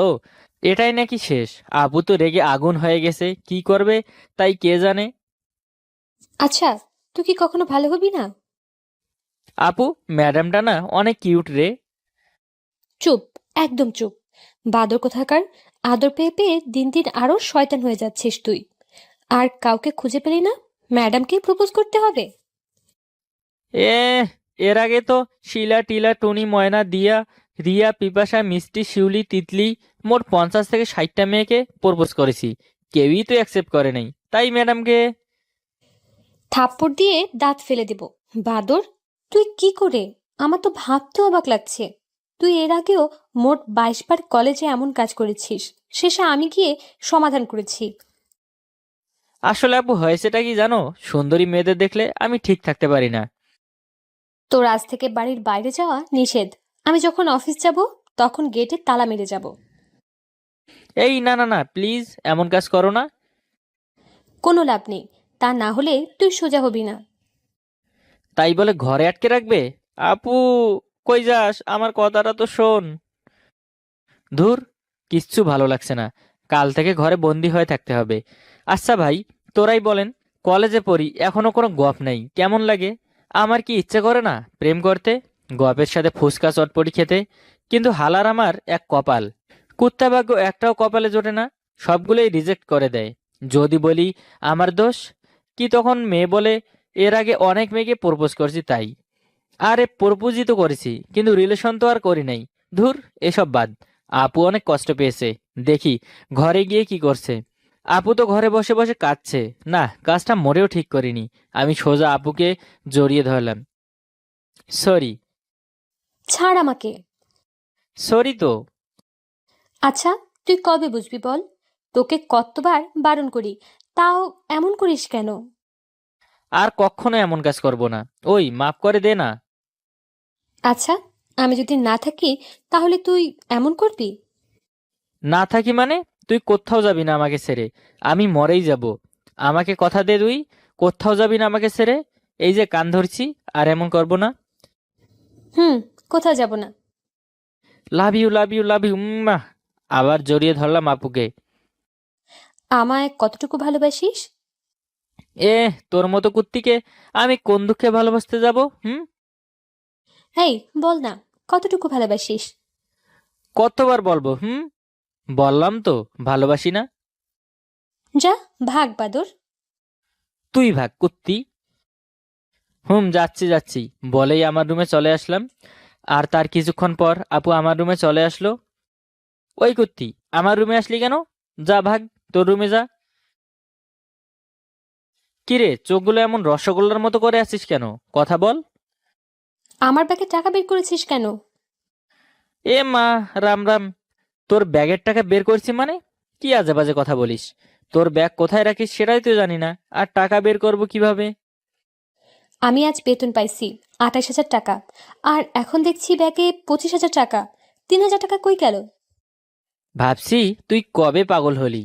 এটাই নাকি শেষ। আপু তো রেগে আগুন হয়ে গেছে, কি করবে তাই কে জানে। আচ্ছা, তুই কি কখনো ভালো হবি না? আপু, ম্যাডামটা না অনেক কিউট রে। চুপ, একদম চুপ। বাদর কোথাকার, আদর পেয়ে পেয়ে দিন দিন আরো শয়তান হয়ে যাচ্ছিস তুই। আর কাউকে খুঁজে পেলি না, ম্যাডামকেই প্রপোজ করতে হবে? এ এর আগে তো শিলা টিলা টুনি ময়না দিয়া রিয়া পিপাসা মিষ্টি শিউলি তিতলি মোট 50 থেকে 60টা মেয়েকে প্রপোজ করেছি, কেউই তো অ্যাকসেপ্ট করে নাই। তাই ম্যাডামকে। থাপ্পড় দিয়ে দাঁত ফেলে দেব। বাদর, তুই কি করে? আমার তো ভাবতে অবাক লাগছে। তুই এর আগেও মোট 22 বার কলেজে এমন কাজ করেছিস, শেষে আমি গিয়ে সমাধান করেছি। আসলে আপু হয়েছেটা কি জানো, সুন্দরী মেয়েদের দেখলে আমি ঠিক থাকতে পারি না। তোর আজ থেকে বাড়ির বাইরে যাওয়া নিষেধ। আমি যখন অফিস যাব তখন গেটে তালা মেরে যাব। এই না না না, প্লিজ এমন কাজ করো না। কোনো লাভ নেই, তা না হলে তুই সোজা হবি না। তাই বলে ঘরে আটকে রাখবে? আপু, কই যাস, আমার কথাটা তো শোন। ধুর, কিচ্ছু ভালো লাগছে না, কাল থেকে ঘরে বন্দি হয়ে থাকতে হবে। আচ্ছা ভাই, তোরাই বলেন, কলেজে পড়ি এখনো কোনো গপ নেই, কেমন লাগে? আমার কি ইচ্ছে করে না প্রেম করতে, গপের সাথে ফুচকা চটপটি খেতে? কিন্তু হালার আমার এক কপাল, কুত্তা ভাগ্য একটাও কপালে জোটে না, সবগুলোই রিজেক্ট করে দেয়। যদি বলি আমার দোষ, কি তখন মেয়ে বলে এর আগে অনেক মেয়েকে প্রপোজ করছি তাই। আরে প্রপোজই তো করেছি, কিন্তু রিলেশন তো আর করি নাই। ধুর, এসব বাদ। আপু অনেক কষ্ট পেয়েছে, দেখি ঘরে গিয়ে কি করছে। আপু তো ঘরে বসে বসে কাঁদছে। না, কাজটা মোটেও ঠিক করিনি। আমি সোজা আপুকে জড়িয়ে ধরলাম। সরি। ছাড় আমাকে। সরি তো। আচ্ছা, তুই কবে বুঝবি বল? তোকে কতবার বারণ করি, তাও এমন করিস কেন? আর কখনো এমন কাজ করব না। ওই মাফ করে দে না। আচ্ছা, আমি যদি না থাকি তাহলে তুই এমন করবি? না থাকি মানে? তুই কোথাও যাবি না আমাকে ছেড়ে, আমি মরেই যাব। আমাকে কথা দে, তুই কোথাও যাবি না আমাকে ছেড়ে। এই যে কান ধরছি, আর এমন করব না। হুম, কোথাও যাব না। Love you, love you, love you. আবার জড়িয়ে ধরলাম আপুকে। আমায় কতটুকু ভালোবাসিস? এ, তোর মতো কুত্তিকে আমি কোন দুঃখে ভালোবাসতে যাব? হুম? এই বল না, কতটুকু ভালোবাসিস? কতবার বলবো? বললাম তো ভালোবাসি না। যা, ভাগ বাদর। তুই ভাগ কুত্তি। যাচ্ছি যাচ্ছি বলেই আমার রুমে চলে আসলাম। আর তার কিছুক্ষণ পর আপু আমার রুমে চলে আসলো। ওই কুত্তি, আমার রুমে আসলি কেন? যা ভাগ, তোর রুমে যা। কিরে, চোখগুলো এমন রসগোল্লার মতো করে আছিস কেন? কথা বল। আমার ব্যাগে টাকা বের করেছিস কেন? এ মা, রাম রাম। তোর ব্যাগের টাকা বের করছি মানে? কি আজে বাজে কথা বলিস? তোর ব্যাগ কোথায় রাখিস সেটাই তো জানি না, আর টাকা বের করব কিভাবে? আমি আজ বেতন পাইছি 28,000 টাকা, আর এখন দেখছি ব্যাগে 25,000 টাকা। 3,000 টাকা কই গেল? ভাবছি তুই কবে পাগল হলি।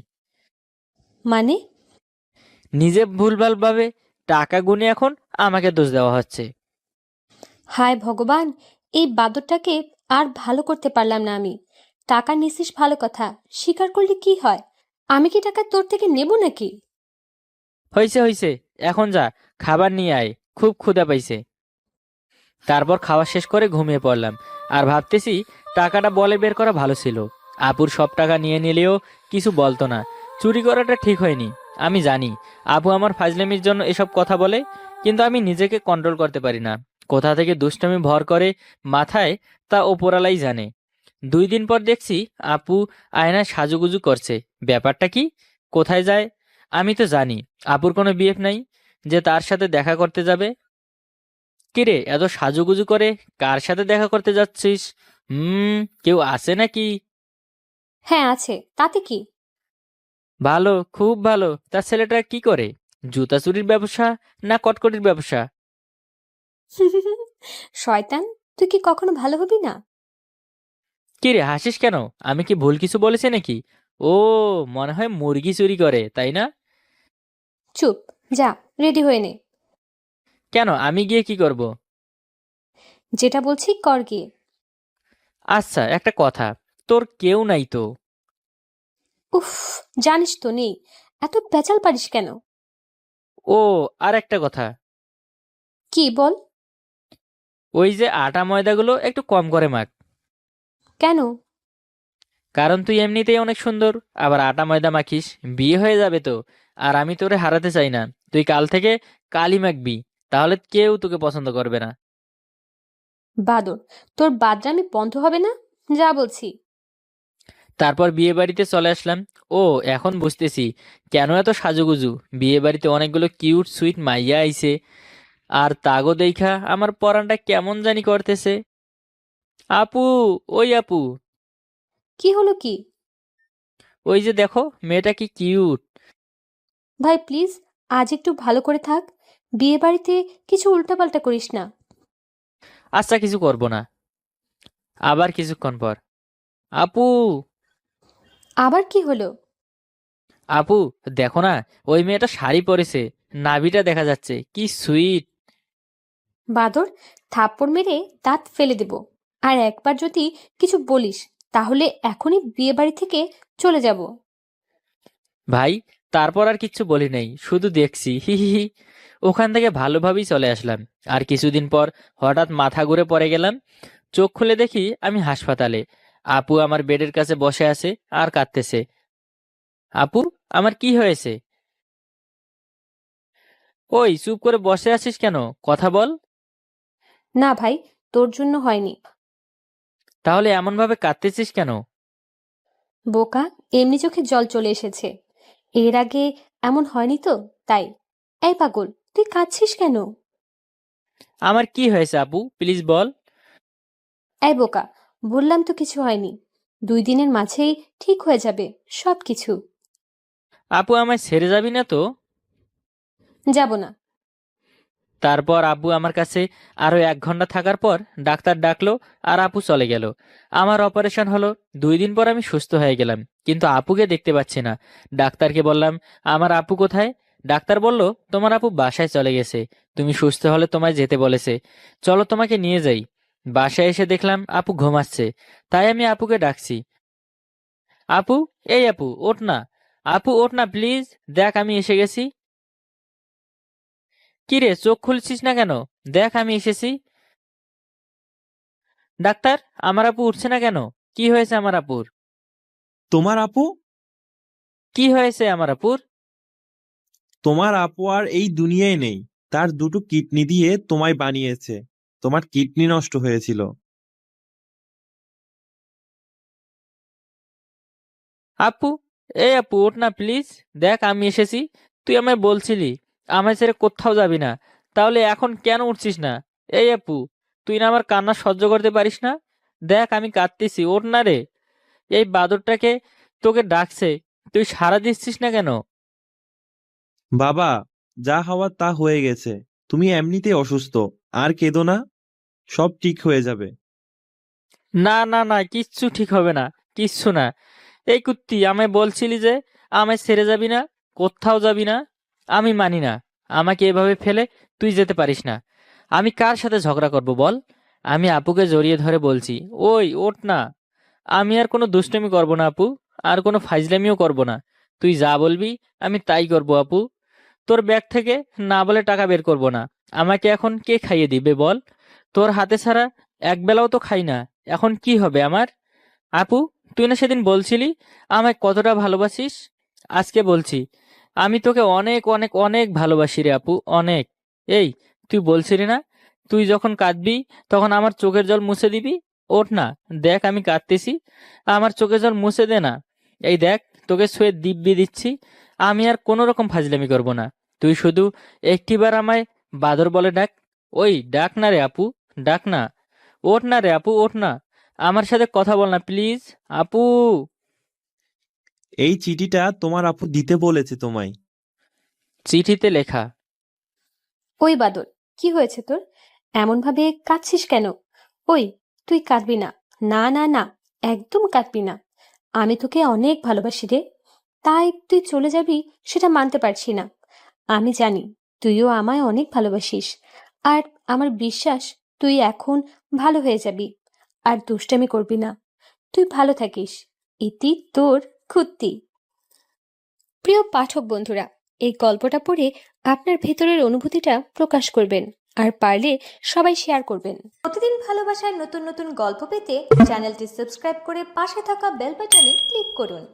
মানে? নিজে ভুলভাল ভাবে টাকা গুনে এখন আমাকে দোষ দেওয়া হচ্ছে। হায় ভগবান, এই বাদরটাকে আর ভালো করতে পারলাম না আমি। টাকা নিছিস ভালো কথা, স্বীকার করলে কি হয়? আমি কি টাকা তোর থেকে নেব নাকি? হইছে হইছে, এখন যা, খাবার নিয়ে আয়, খুব ক্ষুধা পাইছে। তারপর খাওয়া শেষ করে ঘুমিয়ে পড়লাম। আর ভাবতেছি টাকাটা বলে বের করা ভালো ছিল। আপুর সব টাকা নিয়ে নিলেও কিছু বলতো না। চুরি করাটা ঠিক হয়নি। আমি জানি আপু আমার ফাজলামির জন্য এসব কথা বলে, কিন্তু আমি নিজেকে কন্ট্রোল করতে পারি না। কোথা থেকে দুষ্টামি ভর করে মাথায়, তা ওপরালাই জানে। 2 দিন পর দেখছি আপু আয়নায় সাজুগুজু করছে। ব্যাপারটা কি? কোথায় যায়? আমি তো জানি আপুর কোনো বিএফ নাই যে তার সাথে দেখা করতে যাবে। কিরে, এত সাজুগুজু করে কার সাথে দেখা করতে যাচ্ছিস? কেউ আছে নাকি? হ্যাঁ আছে, তাতে কি? ভালো, খুব ভালো। তার ছেলেটা কি করে? জুতা চুরির ব্যবসা না কটকটির ব্যবসা? শয়তান, তুই কি কখনো ভালো হবি না? কিরে হাসিস কেন? আমি কি ভুল কিছু বলেছি নাকি? ও, মনে হয় মুরগি চুরি করে, তাই না? চুপ, যা রেডি হয়ে নে। কেন, আমি গিয়ে কি করব? যেটা বলছি কর গিয়ে। আচ্ছা, একটা কথা, তোর কেউ নাই তো? উফ, জানিস তো নেই, এত পেঁচাল পারিস কেন? ও, আর একটা কথা, কি বল? ওই যে আটা ময়দাগুলো একটু কম করে মাখ। কেন? কারণ তুই এমনিতেই অনেক সুন্দর, আবার আটা ময়দা মাখিস, বিয়ে হয়ে যাবে তো। আর আমি তোরে হারাতে চাই না। তুই কাল থেকে কালি মাখবি, তাহলে কেউ তোকে পছন্দ করবে না। বাদর, তোর বাদরামি বন্ধ হবে না? যা বলছি। তারপর বিয়ে বাড়িতে চলে আসলাম। ও, এখন বুঝতেছি কেন এত সাজুগুজু। বিয়ে বাড়িতে অনেকগুলো কিউট সুইট মাইয়া আইছে, আর তাগো দেইখা আমার পরানটা কেমন জানি করতেছে। আপু, ওই আপু, কি হলো কি? ওই যে দেখো মেয়েটা কি কিউট। ভাই প্লিজ, আজ একটু ভালো করে থাক। বিয়ে বাড়িতে কিছু উল্টাপাল্টা করিস না। আচ্ছা, কিছু করব না। আবার কিছুক্ষণ পর, আপু, আবার কি হলো? আপু, দেখো না, ওই মেয়েটা শাড়ি পরেছে, নাভিটা দেখা যাচ্ছে, কি সুইট। বাদর, থাপ্পড় মেরে দাঁত ফেলে দেব। আর একবার যদি কিছু বলিস তাহলে এখনই বিয়ে বাড়ি থেকে চলে যাব। ভাই, তারপর আর কিচ্ছু বলি নাই, শুধু দেখছি, হি হি হি। ওখান থেকে ভালোভাবেই চলে আসলাম। আর কিছুদিন পর হঠাৎ মাথা ঘুরে পড়ে গেলাম। চোখ খুলে দেখি আমি হাসপাতালে। আপু আমার বেডের কাছে বসে আছে আর কাঁদতেছে। আপু, আমার কি হয়েছে? ওই চুপ করে বসে আছিস কেন? কথা বল। না ভাই, তোর জন্য হয়নি। তাহলে এমনভাবে কাঁদতেছিস কেন? বোকা, এমনি চোখে জল চলে এসেছে। এর আগে এমন হয়নি তো, তাই। এই পাগল, তুই কাঁদছিস কেন? আমার কি হয়েছে আপু, প্লিজ বল। এই বোকা, বললাম তো কিছু হয়নি। 2 দিনের মাঝেই ঠিক হয়ে যাবে সব কিছু। আপু, আমায় ছেড়ে যাবি না তো? যাব না। তারপর আব্বু আমার কাছে আরো 1 ঘন্টা থাকার পর ডাক্তার ডাকলো আর আপু চলে গেল। আমার অপারেশন হলো। 2 দিন পর আমি সুস্থ হয়ে গেলাম, কিন্তু আপুকে দেখতে পাচ্ছি না। ডাক্তারকে বললাম, আমার আপু কোথায়? ডাক্তার বলল, তোমার আপু বাসায় চলে গেছে, তুমি সুস্থ হলে তোমায় যেতে বলেছে, চলো তোমাকে নিয়ে যাই। বাসায় এসে দেখলাম আপু ঘুমাচ্ছে, তাই আমি আপুকে ডাকছি। আপু, এই আপু, ওঠ না। আপু, ওঠ না প্লিজ, দেখ আমি এসে গেছি। কি রে, চোখ খুলছিস না কেন? দেখ আমি এসেছি। ডাক্তার, আমার আপু উঠছে না কেন? কি হয়েছে আমার আপুর? তোমার আপু? কি হয়েছে আমার আপুর? তোমার আপু আর এই দুনিয়ায় নেই। তার 2টো কিডনি দিয়ে তোমায় বানিয়েছে। তোমার কিডনি নষ্ট হয়েছিল। আপু, এই আপু, ওঠ না প্লিজ, দেখ আমি এসেছি। তুই আমায় বলছিলি আমায় ছেড়ে কোথাও যাবি না, তাহলে এখন কেন উঠছিস না? এই আপু, তুই না আমার কান্না সহ্য করতে পারিস না? দেখ আমি কাঁদতেছি, ওঠ না রে। এই বাদরটাকে তোকে ডাকছে, তুই সাড়া দিচ্ছিস না কেন? বাবা, যা হওয়ার তা হয়ে গেছে। তুমি এমনিতেই অসুস্থ। আর কেঁদো না। সব ঠিক হয়ে যাবে। না না না, কিচ্ছু ঠিক হবে না, কিচ্ছু না। এই কুত্তি, আমায় বলছিলি যে আমায় ছেড়ে যাবি না, কোথাও যাবি না। আমি মানি না, আমাকে এভাবে ফেলে তুই যেতে পারিস না। আমি কার সাথে ঝগড়া করব বল? আমি আপুকে জড়িয়ে ধরে বলছি, ওই ওঠ না। আমি আর কোনো দুষ্টুমি করব না আপু, আর কোনো ফাইজলামিও করব না। তুই যা বলবি আমি তাই করব আপু। তোর ব্যাগ থেকে না বলে টাকা বের করব না। আমাকে এখন কে খাইয়ে দিবে বল? তোর হাতে ছাড়া একবেলাও তো খাই না। এখন কি হবে আমার? আপু, তুই না সেদিন বলছিলি আমায় কতটা ভালোবাসিস? আজকে বলছি, আমি তোকে অনেক অনেক অনেক ভালোবাসি রে আপু, অনেক। এই, তুই বলছিলি না তুই যখন কাঁদবি তখন আমার চোখের জল মুছে দিবি? ওঠ না, দেখ আমি কাঁদতেছি, আমার চোখের জল মুছে দে না। এই দেখ, তোকে ছুঁয়ে দিব্যি দিচ্ছি। আমি আর কোনো রকম ফাজলামি করব না। তুই শুধু একটিবার আমায় বাদর বলে ডাক। ওই ডাক না রে আপু, ডাক না। ওঠ না রে আপু, ওঠ না। আমার সাথে কথা বল না প্লিজ, আপু। এই চিঠিটা তোমার আপু দিতে বলেছে তোমায়। চিঠিতে লেখা। ওই বাদর, কি হয়েছে তোর? এমন ভাবে কাঁদছিস কেন? ওই, তুই কাঁদবি না। না না না, একদম কাঁদবি না। আমি তোকে অনেক ভালোবাসি রে। তাই তুই চলে যাবি সেটা মানতে পারছি না। আমি জানি তুইও আমায় অনেক ভালোবাসিস। আর আমার বিশ্বাস তুই এখন ভালো হয়ে যাবি। আর দুষ্টামি করবি না। তুই ভালো থাকিস। ইতি তোর খুত্তি। প্রিয় পাঠক বন্ধুরা, এই গল্পটা পড়ে আপনার ভেতরের অনুভূতিটা প্রকাশ করবেন। আর পারলে সবাই শেয়ার করবেন। প্রতিদিন ভালোবাসার নতুন নতুন গল্প পেতে চ্যানেলটি সাবস্ক্রাইব করে পাশে থাকা বেল বাটনে ক্লিক করুন।